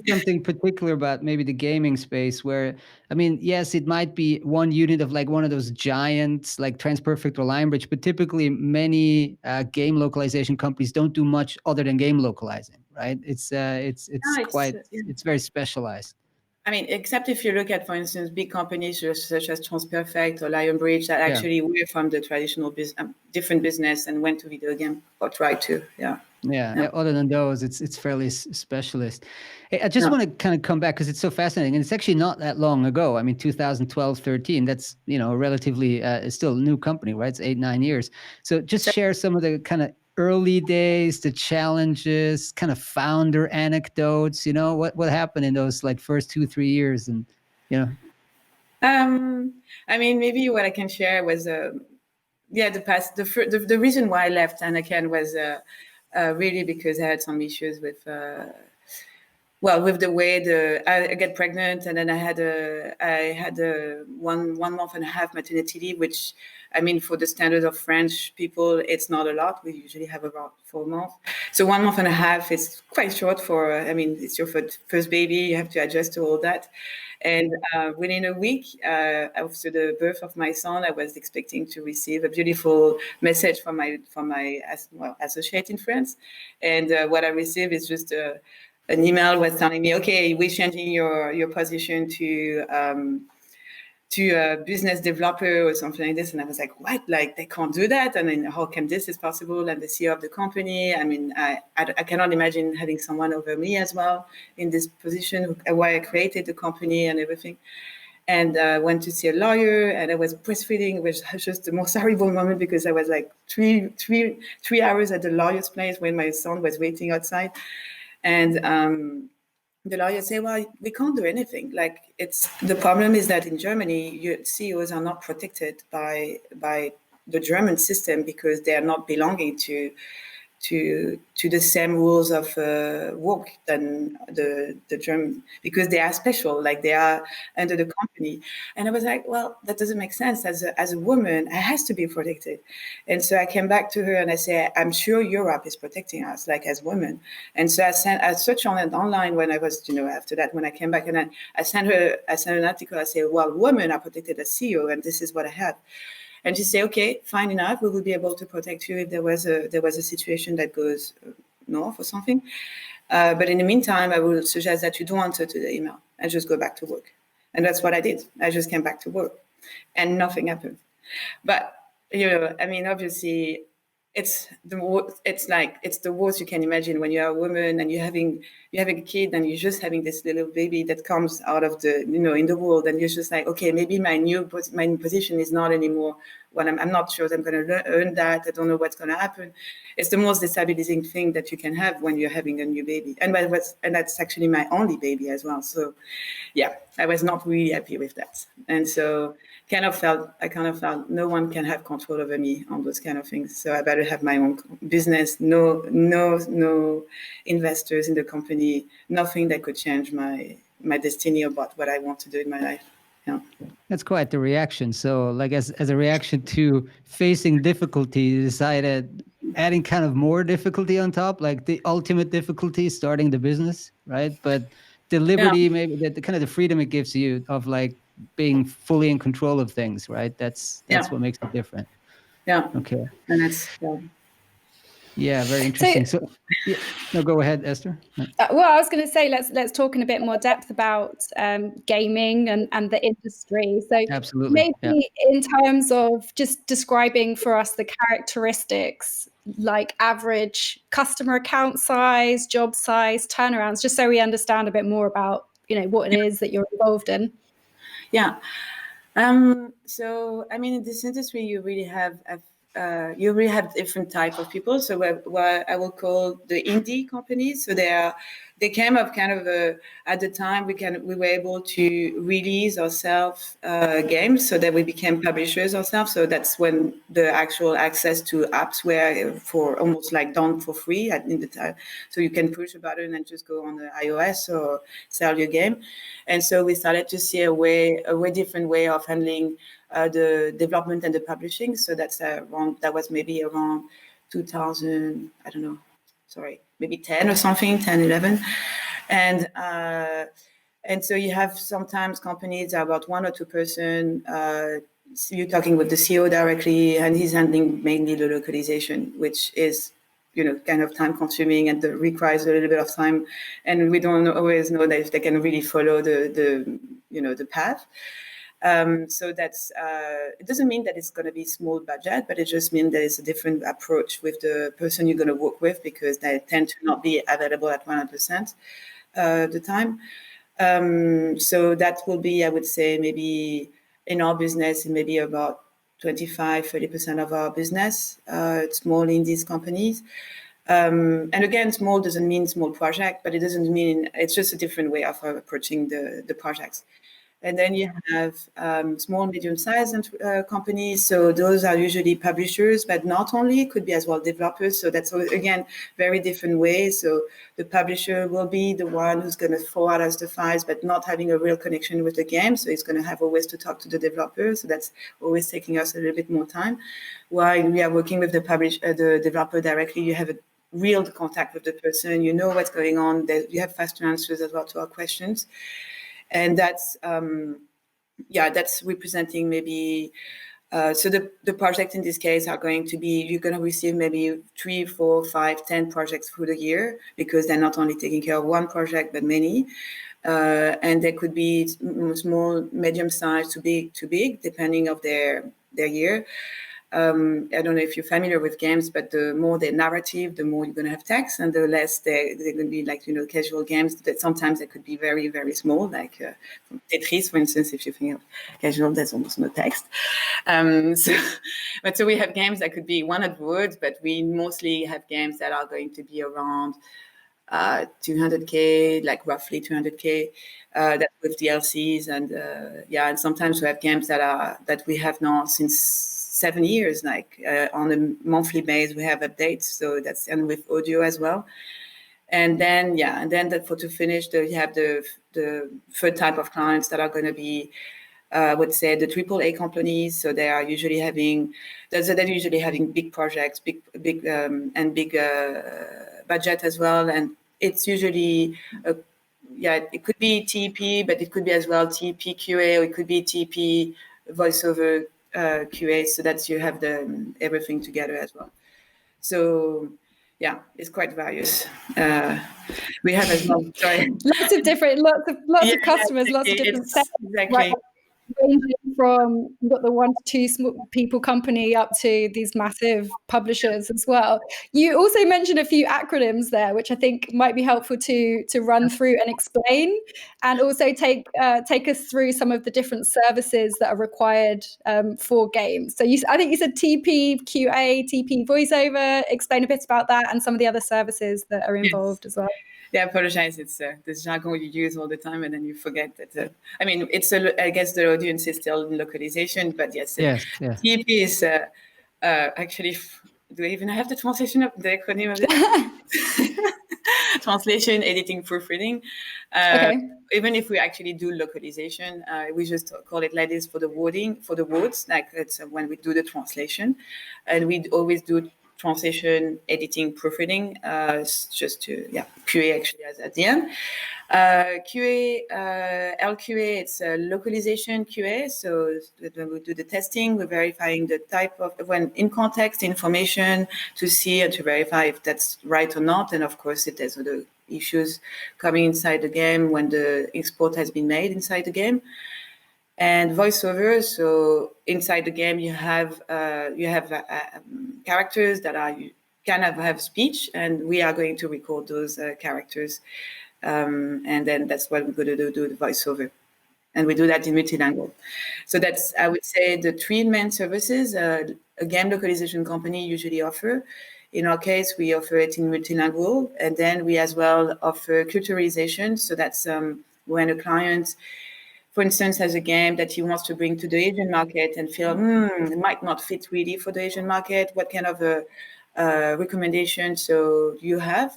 something particular about maybe the gaming space where, I mean, yes, it might be one unit of like one of those giants like Transperfect or Lionbridge, but typically many game localization companies don't do much other than game localizing, right? It's very specialized. I mean, except if you look at, for instance, big companies such as Transperfect or Lionbridge that actually were from the traditional different business and went to video game or tried to, Other than those, it's fairly specialist. I just want to kind of come back because it's so fascinating, and it's actually not that long ago. I mean, 2012, 13. That's a relatively still new company, right? It's 8-9 years. So just share some of the kind of early days, the challenges, kind of founder anecdotes. What happened in those like first 2-3 years, and I mean, maybe what I can share was the reason why I left Anakin was really because I had some issues with with the way I get pregnant, and then I had a 1 month and a half maternity leave, which, I mean, for the standard of French people, it's not a lot. We usually have about 4 months. So 1 month and a half is quite short for, I mean, it's your first baby. You have to adjust to all that. And within a week after the birth of my son, I was expecting to receive a beautiful message from my associate in France. And what I received is just an email was telling me, okay, we're changing your position to a business developer or something like this. And I was like, what? Like, they can't do that? I mean, how can this is possible? And the CEO of the company, I mean, I cannot imagine having someone over me as well in this position, why I created the company and everything. And went to see a lawyer, and I was breastfeeding. It was just the most horrible moment because I was like three hours at the lawyer's place when my son was waiting outside. And the lawyer said, well, we can't do anything. Like, the problem is that in Germany, your CEOs are not protected by the German system because they are not belonging to the same rules of work than the German, because they are special, like they are under the company. And I was like, well, that doesn't make sense. As a woman, I has to be protected. And so I came back to her and I said, I'm sure Europe is protecting us, like as women. And so I searched on it online when I was, after that, when I came back, and I sent an article. I said, well, women are protected as CEO, and this is what I have. And she said, okay, fine enough. We will be able to protect you if there was a situation that goes north or something. But in the meantime, I would suggest that you don't answer to the email and just go back to work. And that's what I did. I just came back to work, and nothing happened. But I mean, obviously, it's the worst you can imagine when you're a woman and you're having a kid and you're just having this little baby that comes out of the in the world, and you're just like, okay, maybe my new position is not anymore what I'm not sure that I'm going to earn that. I don't know what's going to happen. It's the most destabilizing thing that you can have when you're having a new baby, and that's actually my only baby as well. So yeah, I was not really happy with that, and so I kind of felt no one can have control over me on those kind of things. So I better have my own business. No investors in the company. Nothing that could change my destiny about what I want to do in my life. Yeah. That's quite the reaction. So, like, as a reaction to facing difficulty, you decided adding kind of more difficulty on top, like the ultimate difficulty, starting the business, right? But the liberty, maybe the kind of the freedom it gives you of like being fully in control of things, right? That's what makes it different. Yeah. Okay. And that's Yeah, very interesting. So, yeah, no, go ahead, Esther. Well, I was going to say let's talk in a bit more depth about gaming and the industry. So Absolutely. maybe in terms of just describing for us the characteristics, like average customer account size, job size, turnarounds, just so we understand a bit more about what it is that you're involved in. Yeah. So I mean, in this industry, you really have different type of people. So what I will call the indie companies. So they came up kind of at the time we were able to release ourselves games, so that we became publishers ourselves. So that's when the actual access to apps were for almost like done for free in the time. So you can push a button and just go on the iOS or sell your game. And so we started to see a way different way of handling the development and the publishing. So that was maybe around 2000, I don't know, sorry, maybe 10 or something, 10, 11. And so you have sometimes companies are about 1 or 2 person. So you're talking with the CEO directly, and he's handling mainly the localization, which is kind of time consuming and requires a little bit of time. And we don't always know that if they can really follow the path. So that's it doesn't mean that it's going to be small budget, but it just means that it's a different approach with the person you're going to work with, because they tend to not be available at 100% the time. So that will be, I would say, maybe in our business, maybe about 25-30% of our business, small indies companies. And again, small doesn't mean small project, but it doesn't mean, it's just a different way of approaching the projects. And then you have small, medium-sized companies. So those are usually publishers, but not only, could be as well developers. So that's, again, very different ways. So the publisher will be the one who's going to forward us the files, but not having a real connection with the game. So it's going to have always to talk to the developer. So that's always taking us a little bit more time. While we are working with the developer directly, you have a real contact with the person. You know what's going on. You have faster answers as well to our questions. And that's representing maybe, so the project in this case are going to be, you're going to receive maybe 3, 4, 5, 10 projects through the year, because they're not only taking care of one project, but many. And they could be small, medium size to big, depending of their year. I don't know if you're familiar with games, but the more they're narrative, the more you're going to have text, and the less they're going to be like, casual games that sometimes they could be very, very small, like Tetris, for instance. If you think of casual, there's almost no text. So we have games that could be 100 words, but we mostly have games that are going to be around 200K, like roughly 200K, that with DLCs, and sometimes we have games that we have now since 7 years, like on a monthly basis, we have updates. So that's, and with audio as well. And then to finish, you have the third type of clients that are going to be, I would say, the AAA companies. So they are usually having, big projects, big budget as well. And it's usually, it could be TP, but it could be as well TP QA, or it could be TP voiceover QA, so that you have everything together as well. So it's quite various. We have as well. Sorry. lots of customers, lots of different sectors. Exactly. Right? Ranging from, you've got the 1 to 2 small people company up to these massive publishers as well. You also mentioned a few acronyms there, which I think might be helpful to run through and explain, and also take us through some of the different services that are required for games. So I think you said TP QA, TP voiceover. Explain a bit about that and some of the other services that are involved as well. Yeah, I apologize. It's this jargon you use all the time, and then you forget that. I mean, I guess the audience is still in localization, but yes. TP is actually. Do I even have the translation of the acronym of this? translation, editing, proofreading. Okay. Even if we actually do localization, we just call it like this for the wording, for the words, like it's when we do the translation. And we always do translation, editing, proofreading, just to, QA actually at the end. QA, LQA, it's a localization QA. So when we do the testing, we're verifying the type of, when in context information to see and to verify if that's right or not. And of course, if there's other issues coming inside the game when the export has been made inside the game. And voiceover, so inside the game you have characters that are kind of have speech, and we are going to record those characters, and then that's what we're going to do the voiceover, and we do that in multilingual. So that's, I would say, the three main services a game localization company usually offer. In our case, we offer it in multilingual, and then we as well offer culturalization. So that's when a client, for instance, has a game that he wants to bring to the Asian market and feel, it might not fit really for the Asian market. What kind of a recommendation so you have?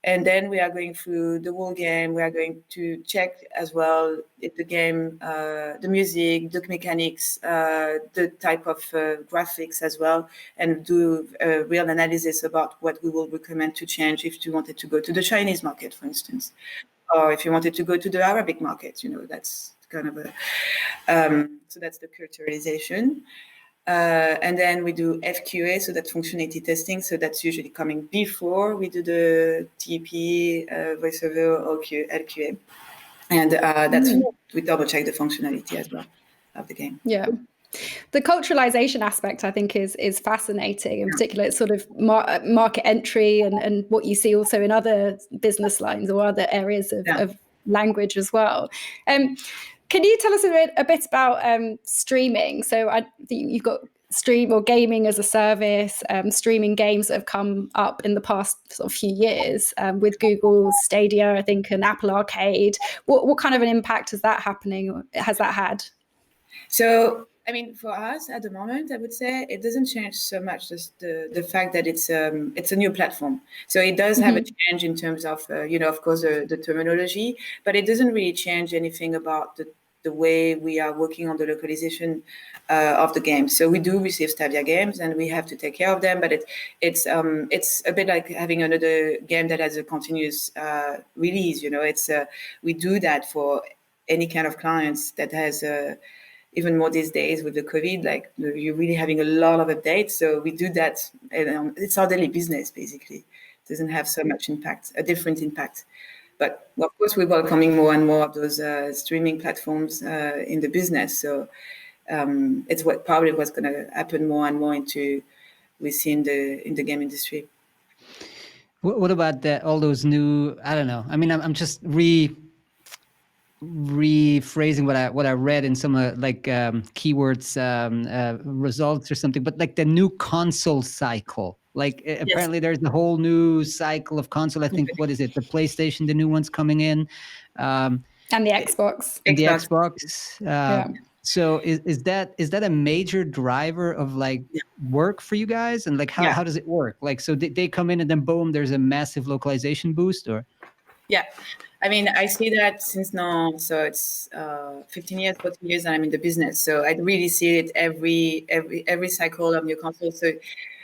And then we are going through the whole game. We are going to check as well if the game, the music, the mechanics, the type of graphics as well, and do a real analysis about what we will recommend to change if you wanted to go to the Chinese market, for instance. Or if you wanted to go to the Arabic market, that's kind of a, so that's the culturalization. And then we do FQA, so that's functionality testing. So that's usually coming before we do the TP, voiceover, or LQA. And that's, we double check the functionality as well of the game. Yeah. The culturalization aspect, I think, is fascinating. In particular, it's sort of market entry and what you see also in other business lines or other areas of language as well. Can you tell us a bit about streaming? So I think you've got stream or gaming as a service, streaming games that have come up in the past sort of few years with Google Stadia, I think, and Apple Arcade. What kind of an impact has that had? So, I mean, for us at the moment, I would say it doesn't change so much just the fact that it's a new platform. So it does have a change in terms of, of course, the terminology, but it doesn't really change anything about the way we are working on the localization of the games. So we do receive Stadia games and we have to take care of them, but it's a bit like having another game that has a continuous release. We do that for any kind of clients that has even more these days with the COVID, like you're really having a lot of updates. So we do that. It's our daily business, basically. It doesn't have so much impact, a different impact. But of course, we're welcoming more and more of those streaming platforms in the business. So it's probably what's going to happen more and more we see in the game industry. What about all those new, I don't know. I mean, I'm just rephrasing what I read in some keywords results or something, but like the new console cycle. Like apparently there's a whole new cycle of console. I think, what is it? The PlayStation, the new one's coming in. And the Xbox. And the Xbox. So is that a major driver of work for you guys? And how does it work? Like, so they come in and then boom, there's a massive localization boost, or? Yeah. I mean, I see that since now, so it's 15 years, 14 years that I'm in the business. So I really see it every cycle of new console.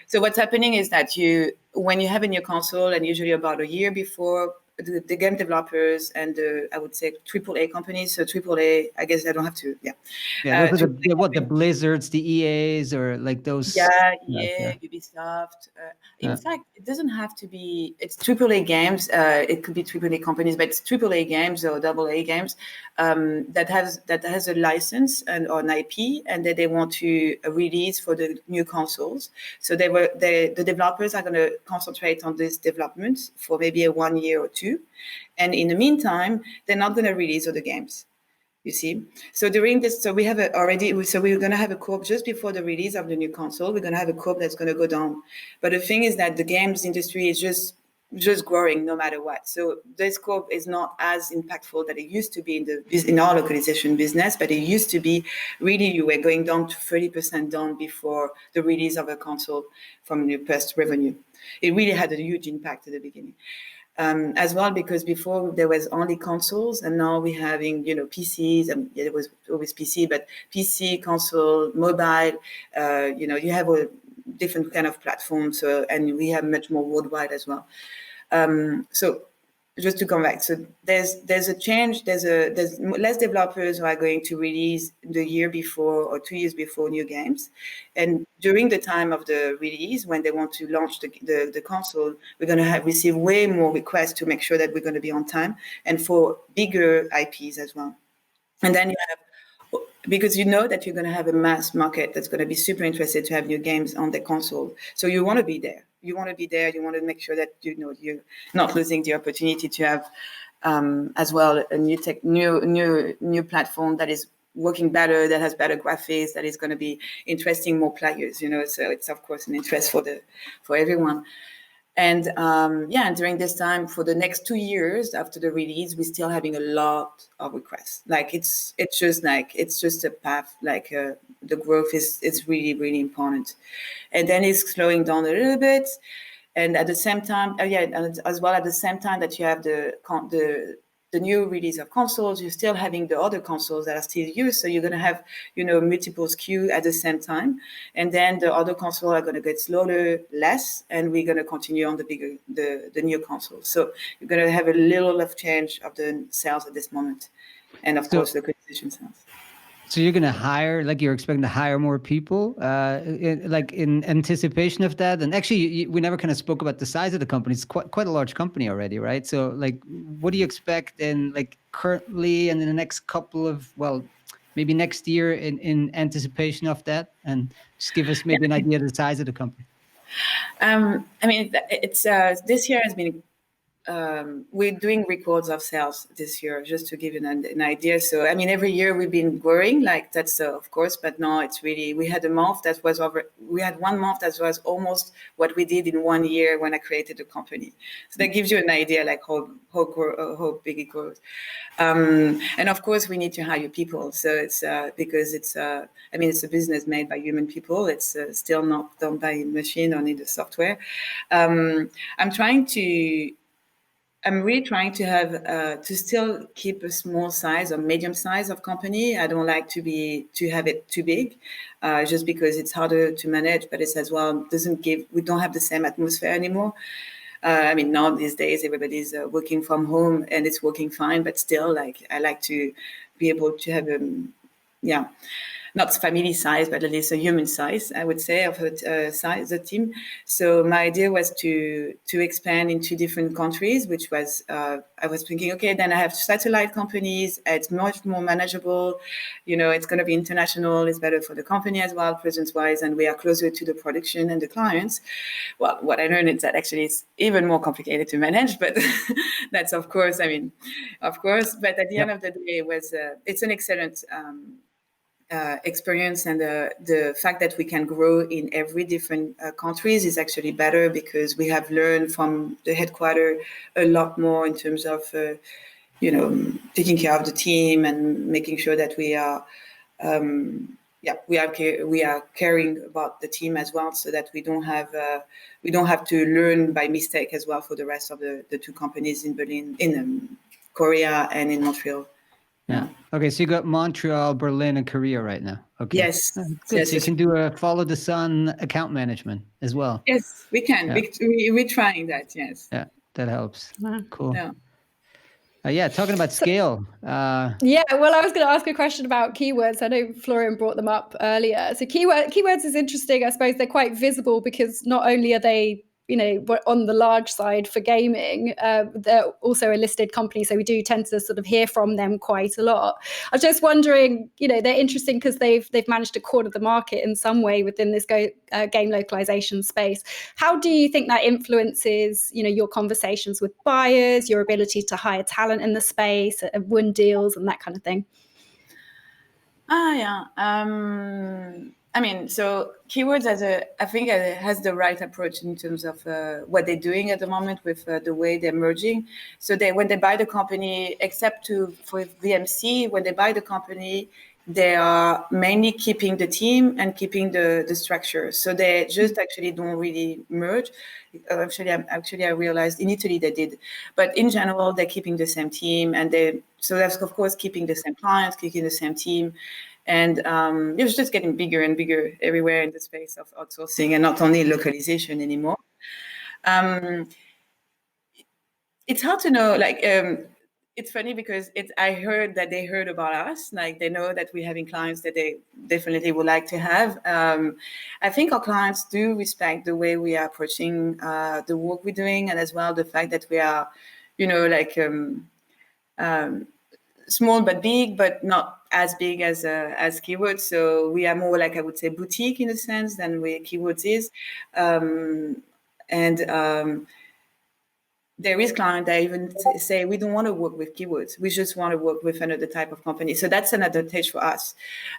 So what's happening is that when you have a new console, and usually about a year before, the game developers and I would say AAA companies. So AAA, I guess I don't have to. Those are the Blizzards, the EAs, or like those. EA, Ubisoft. In fact, it doesn't have to be. It's AAA games. It could be AAA companies, but it's AAA games or AA games that has a license or an IP, and that they want to release for the new consoles. So the developers are going to concentrate on this development for maybe 1 year or two, and in the meantime, they're not going to release other games. You see, so during this, so we have we're going to have a curve just before the release of the new console. We're going to have a curve that's going to go down. But the thing is that the games industry is just growing no matter what. So this curve is not as impactful that it used to be in our localization business, but it used to be really you were going down to 30% down before the release of a console from your past revenue. It really had a huge impact at the beginning. as well, because before there was only consoles, and now we're having, PCs, and it was always PC, but PC, console, mobile, you have a different kind of platforms, and we have much more worldwide as well. So just to come back, so there's a change. There's less developers who are going to release the year before or 2 years before new games, and during the time of the release, when they want to launch the console, we're going to receive way more requests to make sure that we're going to be on time, and for bigger IPs as well. And then you have, because you know that you're going to have a mass market that's going to be super interested to have new games on the console. So you want to be there. You want to make sure that you're not losing the opportunity to have as well a new platform that is working better, that has better graphics, that is going to be interesting more players. So it's of course an interest for everyone. And and during this time, for the next 2 years after the release, we're still having a lot of requests. Like it's just a path. Like the growth is really, really important, and then it's slowing down a little bit. And at the same time, and as well at the same time that you have the new release of consoles, you're still having the other consoles that are still used. So you're going to have, multiple SKU at the same time. And then the other consoles are going to get slower, less, and we're going to continue on the new consoles. So you're going to have a little of change of the sales at this moment. And of course, the acquisition sales. So you're going to hire, you're expecting to hire more people, in anticipation of that. And actually, we never kind of spoke about the size of the company. It's quite a large company already, right? So, what do you expect currently and in the next couple of, maybe next year in anticipation of that? And just give us maybe an idea of the size of the company. It's this year has been. We're doing records of sales this year, just to give you an idea. So, every year we've been growing, that's of course, but no, it's really, we had 1 month that was almost what we did in 1 year when I created the company. So that gives you an idea, how big it grows. And of course, we need to hire people. So it's because it's a business made by human people. It's still not done by a machine or need the software. I'm really trying to have to still keep a small size or medium size of company. I don't like to have it too big, just because it's harder to manage. But it's as well we don't have the same atmosphere anymore. Now these days everybody's working from home and it's working fine. But still, I like to be able to have not family size, but at least a human size, I would say, of the team. So my idea was to expand into different countries, which was, I was thinking, okay, then I have satellite companies. It's much more manageable. It's going to be international. It's better for the company as well, presence-wise, and we are closer to the production and the clients. Well, what I learned is that actually it's even more complicated to manage, but that's of course, but at the end of the day, it's an excellent experience, and the fact that we can grow in every different countries is actually better, because we have learned from the headquarters a lot more in terms of taking care of the team and making sure that we are caring about the team as well, so that we don't have to learn by mistake as well for the rest of the two companies in Berlin, in Korea, and in Montreal. Yeah. Okay, so you got Montreal, Berlin, and Korea right now. Okay. Yes. Good. Yes, so you can do a follow the sun account management as well. Yes, we can. Yeah. We're trying that. Yes. Yeah, that helps. Cool. Yeah. Talking about scale. I was going to ask a question about keywords. I know Florian brought them up earlier. So keywords is interesting. I suppose they're quite visible, because not only are they on the large side for gaming, they're also a listed company, so we do tend to sort of hear from them quite a lot. I was just wondering, they're interesting because they've managed to corner the market in some way within this game localization space. How do you think that influences, your conversations with buyers, your ability to hire talent in the space, win deals, and that kind of thing? So keywords I think has the right approach in terms of what they're doing at the moment with the way they're merging. So when they buy the company, except for VMC, when they buy the company, they are mainly keeping the team and keeping the structure. So they just actually don't really merge. Actually, I realized in Italy they did, but in general they're keeping the same team, and so that's of course keeping the same clients, keeping the same team, and it was just getting bigger and bigger everywhere in the space of outsourcing, and not only localization anymore. It's hard to know, like. It's funny because I heard that they heard about us, like they know that we're having clients that they definitely would like to have. I think our clients do respect the way we are approaching the work we're doing, and as well the fact that we are, like small but big, but not as big as Keywords. So we are more like, I would say, boutique in a sense than where Keywords is, and there is clients that even say we don't want to work with Keywords. We just want to work with another type of company. So that's an advantage for us.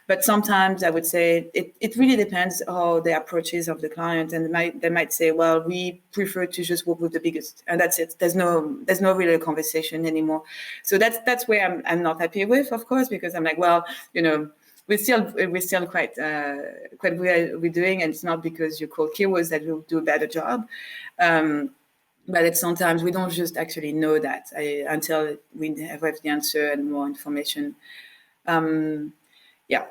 But sometimes I would say it really depends how the approach is of the client. And they might say, well, we prefer to just work with the biggest, and that's it. There's no really conversation anymore. So that's where I'm not happy with, of course, because I'm like, well, we're still quite we're doing, and it's not because you call Keywords that we'll do a better job. But sometimes we don't just actually know that until we have the answer and more information. Yeah.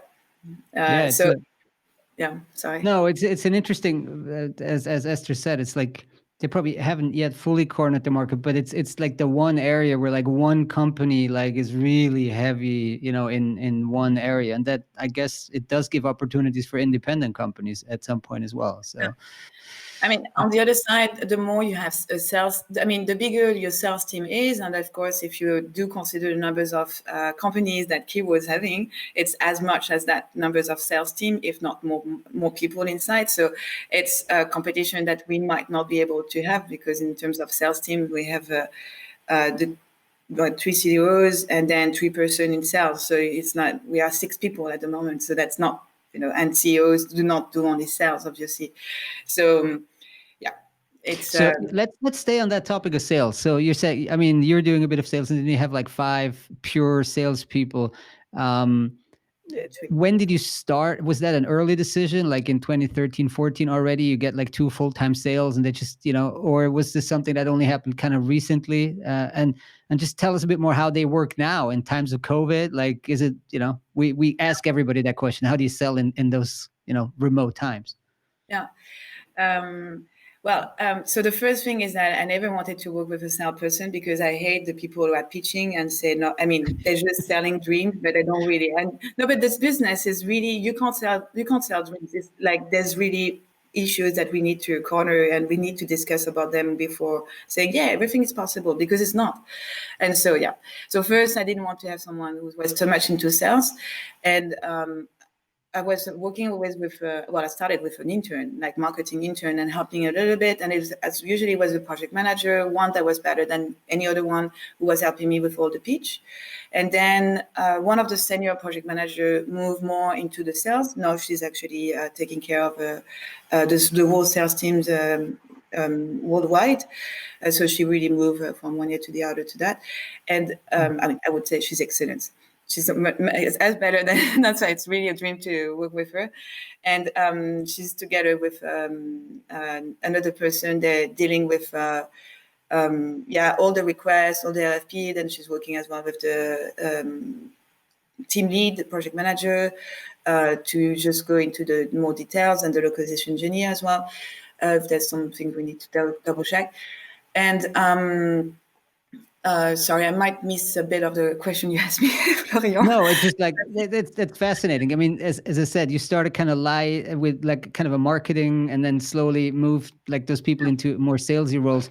Sorry. No, it's an interesting, as Esther said, it's like they probably haven't yet fully cornered the market, but it's like the one area where like one company like is really heavy, in one area, and that I guess it does give opportunities for independent companies at some point as well. So. Yeah. I mean, on the other side, the more you have sales, the bigger your sales team is. And of course, if you do consider the numbers of companies that Keywords having, it's as much as that numbers of sales team, if not more people inside. So it's a competition that we might not be able to have, because in terms of sales team, we have the 3 CEOs and then 3 person in sales. So it's not, we are 6 people at the moment. So that's not, and CEOs do not do only sales, obviously. So so let's stay on that topic of sales. So you're saying, I mean, you're doing a bit of sales, and then you have like 5 pure salespeople. When did you start? Was that an early decision, like in 2013, 14 already? You get like 2 full-time sales, and they just, or was this something that only happened kind of recently? And just tell us a bit more how they work now in times of COVID. Like, is it, we ask everybody that question: how do you sell in those, remote times? Yeah. So the first thing is that I never wanted to work with a salesperson, because I hate the people who are pitching and say, no, I mean, they're just selling dreams, but they don't really. And no, but this business is really, you can't sell dreams. It's like, there's really issues that we need to corner, and we need to discuss about them before saying, yeah, everything is possible, because it's not. And so, yeah. So first, I didn't want to have someone who was too much into sales. And, I was working always with, I started with an intern, like marketing intern, and helping a little bit. And usually was a project manager, one that was better than any other one, who was helping me with all the pitch. And then one of the senior project manager moved more into the sales. Now she's actually taking care of the whole sales teams worldwide. So she really moved from one year to the other to that. And I would say she's excellent. She's as better than that's why it's really a dream to work with her. And she's together with another person. They're dealing with all the requests, all the LFP. Then she's working as well with the team lead, the project manager, to just go into the more details, and the localization engineer as well. If there's something we need to double check. And sorry, I might miss a bit of the question you asked me, Florian. No, it's just like, it's fascinating. I mean, as I said, you started kind of with like kind of a marketing, and then slowly moved like those people into more salesy roles.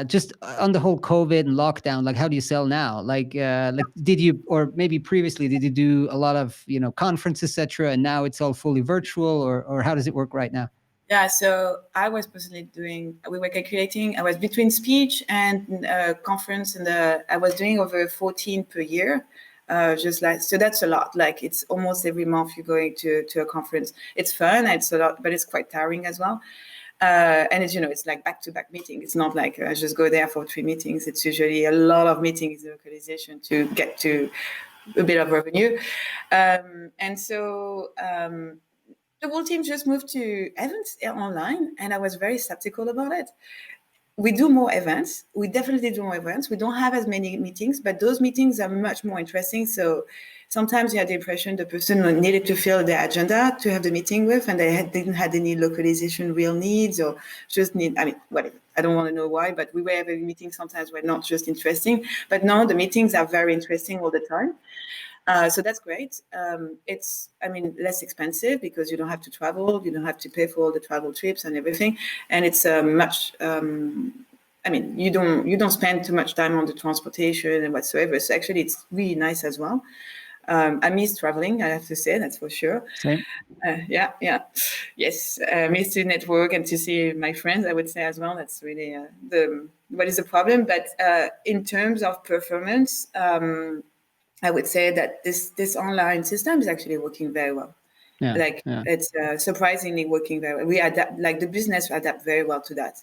Just on the whole COVID and lockdown, like how do you sell now? Like did you, or maybe previously, did you do a lot of, conferences, etc., and now it's all fully virtual, or how does it work right now? Yeah, so I was personally we were calculating, I was between speech and conference, and I was doing over 14 per year. So that's a lot. Like, it's almost every month you're going to a conference. It's fun, it's a lot, but it's quite tiring as well. And it's like back-to-back meetings. It's not like I just go there for 3 meetings. It's usually a lot of meetings in localization to get to a bit of revenue. And so the whole team just moved to events online, and I was very skeptical about it. We do more events. We definitely do more events. We don't have as many meetings, but those meetings are much more interesting. So sometimes you had the impression the person needed to fill the agenda to have the meeting with, and they didn't have any localization real needs or just need, I mean, whatever. I don't want to know why, but we were having meetings sometimes were not just interesting. But now the meetings are very interesting all the time. So that's great. It's, I mean, less expensive because you don't have to travel, you don't have to pay for all the travel trips and everything, and it's much. I mean, you don't spend too much time on the transportation and whatsoever. So actually, it's really nice as well. I miss traveling, I have to say, that's for sure. Same. Yes. I miss to network and to see my friends, I would say as well. That's really what is the problem. But in terms of performance, I would say that this online system is actually working very well. It's surprisingly working very well. We adapt, like the business adapt very well to that.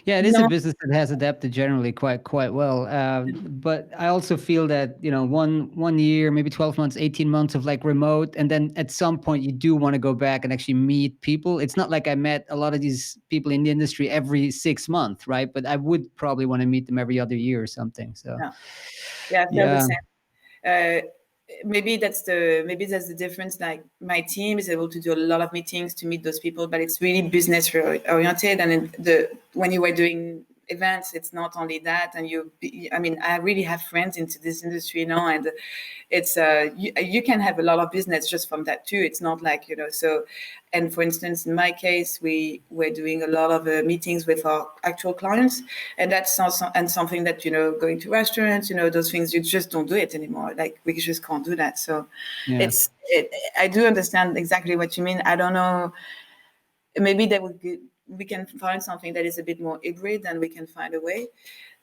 Yeah, it is a business that has adapted generally quite well. But I also feel that, you know, one year, maybe 12 months, 18 months of like remote, and then at some point you do want to go back and actually meet people. It's not like I met a lot of these people in the industry every 6 months, right? But I would probably want to meet them every other year or something. So yeah, I feel the same. Maybe that's the difference. Like my team is able to do a lot of meetings to meet those people, but it's really business oriented. And when you were doing events, it's not only that. And I really have friends into this industry now, and it's you can have a lot of business just from that too. It's not like, you know, so. And for instance, in my case, we were doing a lot of meetings with our actual clients, and that's also, and something that, you know, going to restaurants, you know, those things, you just don't do it anymore. Like we just can't do that. So I do understand exactly what you mean. I don't know. Maybe we can find something that is a bit more hybrid, and we can find a way.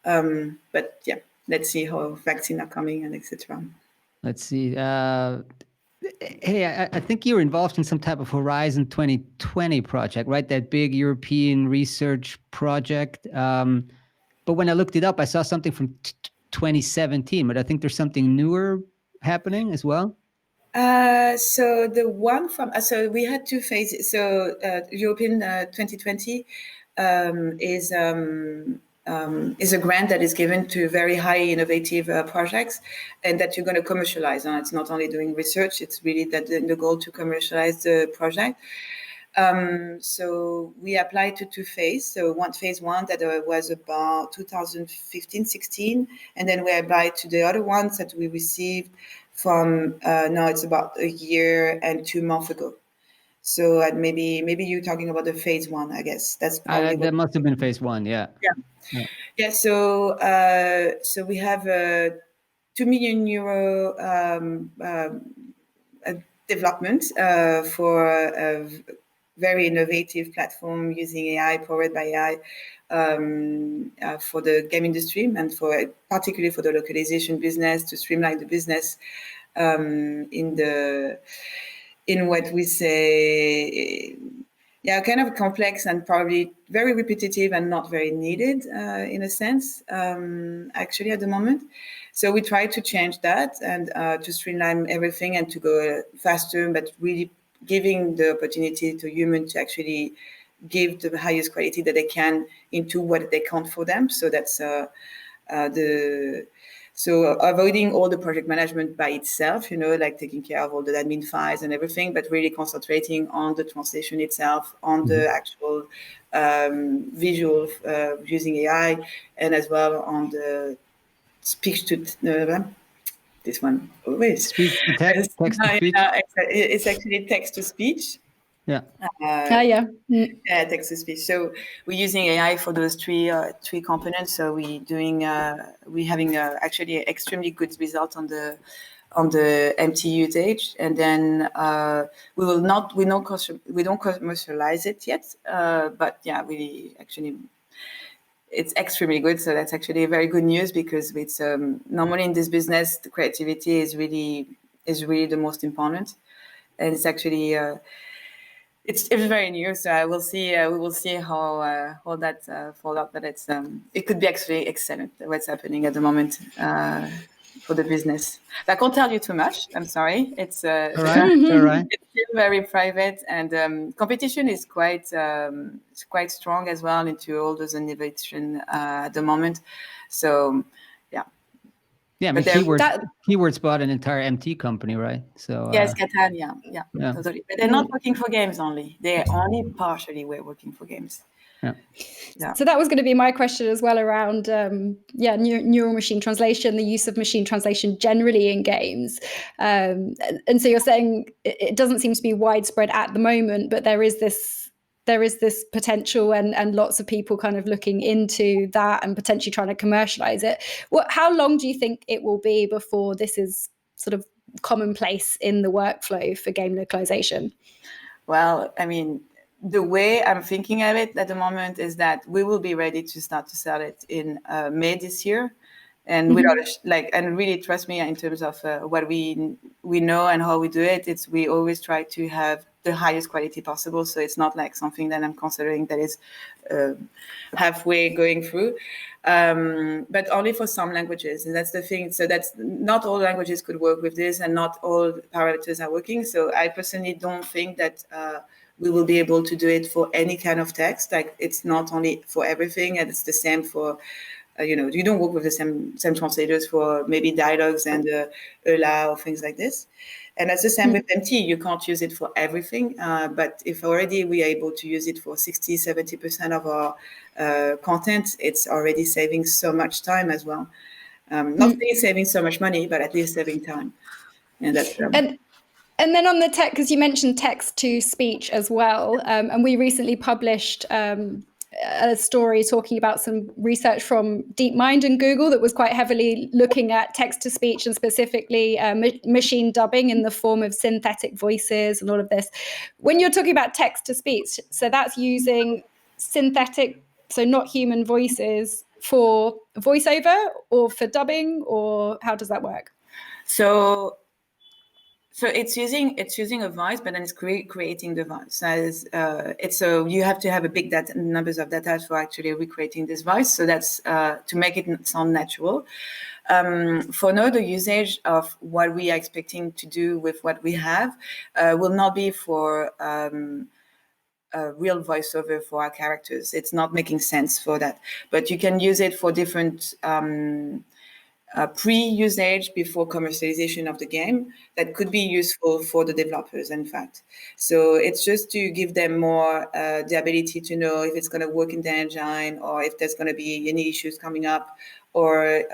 But yeah, let's see how vaccines are coming and etc. Let's see. Hey, I think you're involved in some type of Horizon 2020 project, right? That big European research project. But when I looked it up, I saw something from 2017, but I think there's something newer happening as well. So the one from so we had two phases. So European 2020 is a grant that is given to very high innovative projects, and that you're going to commercialize. And it's not only doing research; it's really that the goal to commercialize the project. So we applied to two phases. So phase one that was about 2015-16, and then we applied to the other ones that we received from now it's about a year and 2 months ago. So maybe you're talking about the phase one, I guess. That's probably that must have been phase one, yeah. Yeah. So we have a €2 million development for a very innovative platform using AI, powered by AI, for the game industry, and particularly for the localization business, to streamline the business in what we say, kind of complex and probably very repetitive and not very needed in a sense, actually at the moment. So we try to change that and to streamline everything and to go faster, but really giving the opportunity to humans to actually give the highest quality that they can into what they count for them. So that's So avoiding all the project management by itself, like taking care of all the admin files and everything, but really concentrating on the translation itself, on the actual visual using AI, and as well on the speech to this one always. Speech to text to speech. It's actually text to speech. Yeah. Text to speech. So we're using AI for those three components. So we're having actually extremely good result on the MT usage, and then we don't commercialize it yet. But yeah, it's extremely good. So that's actually very good news, because it's normally in this business, the creativity is really the most important, and it's actually. It's very new, so we will see how that falls out. But it could be actually excellent what's happening at the moment. for the business. I can't tell you too much. I'm sorry. It's All right. It's all right. it's still very private, and competition is quite strong as well into all those innovation at the moment. So, yeah. Yeah, I mean, But there- Keywords bought an entire MT company, right? So Yes, Catan, yeah, Yeah. totally. But they're not working for games only. They only partially were working for games. yeah. Yeah. So that was going to be my question as well around, neural machine translation, the use of machine translation generally in games. And so you're saying it doesn't seem to be widespread at the moment, but there is this potential and lots of people kind of looking into that and potentially trying to commercialize it. How long do you think it will be before this is sort of commonplace in the workflow for game localization? Well, I mean, the way I'm thinking of it at the moment is that we will be ready to start to sell it in May this year, and without and really trust me in terms of what we know and how we do it. We always try to have the highest quality possible, so it's not like something that I'm considering that is halfway going through, but only for some languages, and that's the thing. So that's not all languages could work with this, and not all parameters are working. So I personally don't think that we will be able to do it for any kind of text. Like, it's not only for everything, and it's the same for you don't work with the same translators for maybe dialogues and ELA or things like this. And that's the same with MT. You can't use it for everything, but if already we are able to use it for 60-70% of our content, it's already saving so much time as well. Not really saving so much money, but at least saving time. And that's And then on the tech, because you mentioned text to speech as well, and we recently published a story talking about some research from DeepMind and Google that was quite heavily looking at text to speech and specifically machine dubbing in the form of synthetic voices and all of this. When you're talking about text to speech, so that's using synthetic, so not human voices for voiceover or for dubbing, or how does that work? So it's using a voice, but then it's creating the voice. You have to have a big numbers of data for actually recreating this voice. So that's to make it sound natural. For now, the usage of what we are expecting to do with what we have will not be for a real voiceover for our characters. It's not making sense for that. But you can use it for different pre-usage before commercialization of the game that could be useful for the developers, in fact. So it's just to give them more the ability to know if it's going to work in the engine, or if there's going to be any issues coming up, or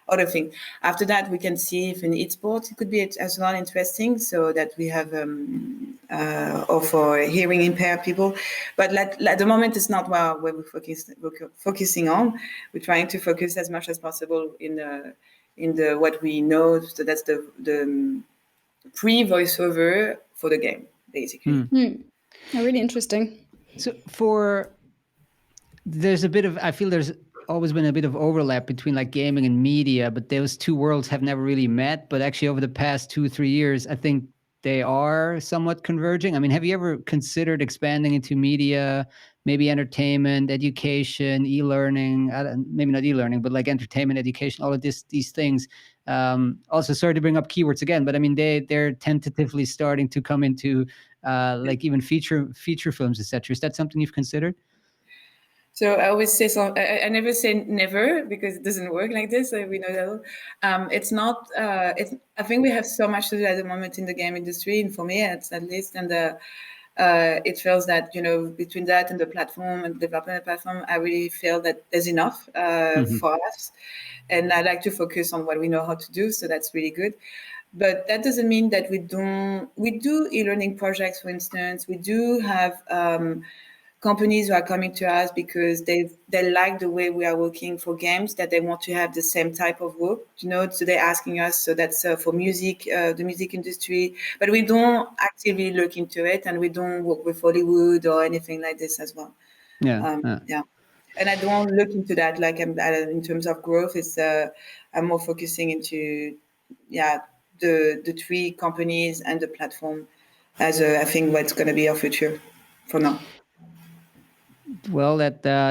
other things. After that, we can see if in esports it could be as well interesting, so that we have or for hearing impaired people. But at the moment, it's not where we're focusing on. We're trying to focus as much as possible in the what we know. So that's the pre-voiceover for the game, basically. Oh, really interesting. So I feel there's always been a bit of overlap between like gaming and media, but those two worlds have never really met. But actually over the past 2-3 years, I think they are somewhat converging. I mean, have you ever considered expanding into media, maybe entertainment, education, e-learning, maybe not e-learning, but like entertainment, education, all of these things? Also, sorry to bring up keywords again, but I mean, they're tentatively starting to come into like even feature films, etc. Is that something you've considered? So I always say I never say never, because it doesn't work like this. We know that. It's not. I think we have so much to do at the moment in the game industry, and for me, at least, and it feels that between that and the platform and developing a platform, I really feel that there's enough for us, and I like to focus on what we know how to do. So that's really good. But that doesn't mean that we don't. We do e-learning projects, for instance. We do have companies who are coming to us because they like the way we are working for games, that they want to have the same type of work, so they're asking us. So that's for music, the music industry, but we don't actively look into it, and we don't work with Hollywood or anything like this as well. Yeah. And I don't look into that like in terms of growth. It's I'm more focusing into the three companies and the platform as I think what's going to be our future for now. Well,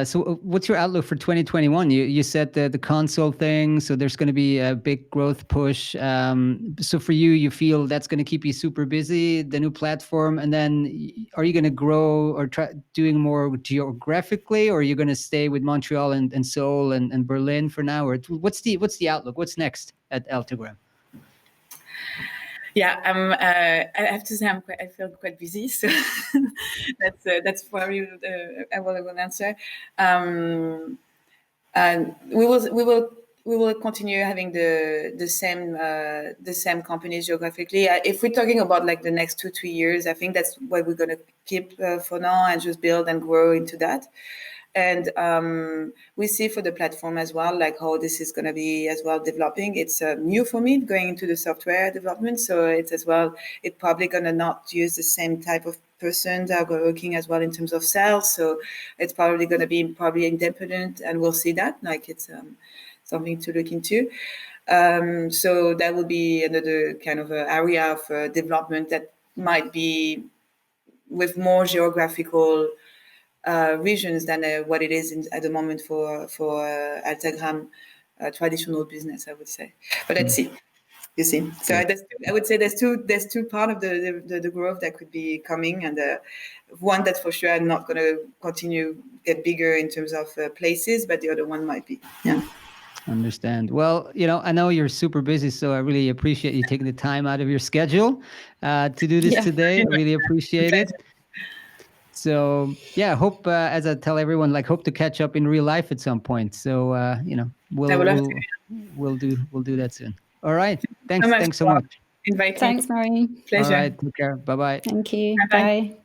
so what's your outlook for 2021? You said the console thing, so there's going to be a big growth push. So for you, you feel that's going to keep you super busy, the new platform, and then are you going to grow or try doing more geographically, or are you going to stay with Montreal and Seoul and Berlin for now, or what's the outlook? What's next at Altagram? Yeah, I have to say I feel quite busy, so that's probably what I will answer. And we will continue having the same companies geographically. If we're talking about like the next 2-3 years, I think that's what we're gonna keep for now and just build and grow into that. And we see for the platform as well, like how this is going to be as well developing. It's new for me going into the software development. So it's as well, it's probably going to not use the same type of person that are working as well in terms of sales. So it's probably going to be independent, and we'll see that. Like it's something to look into. So that will be another kind of area of development that might be with more geographical regions than what it is at the moment for Altagram traditional business, I would say. But let's see. You see, so I would say there's two part of the growth that could be coming, and one that for sure I'm not going to continue get bigger in terms of places, but the other one might be. Yeah. Understand. Well, I know you're super busy, so I really appreciate you taking the time out of your schedule to do this today. I really appreciate it. So yeah, hope as I tell everyone, like hope to catch up in real life at some point. So we'll do that soon. All right. Thanks so much. Inviting. Thanks, Marie. Pleasure. All right. Take care. Bye-bye. Thank you. Bye-bye. Bye.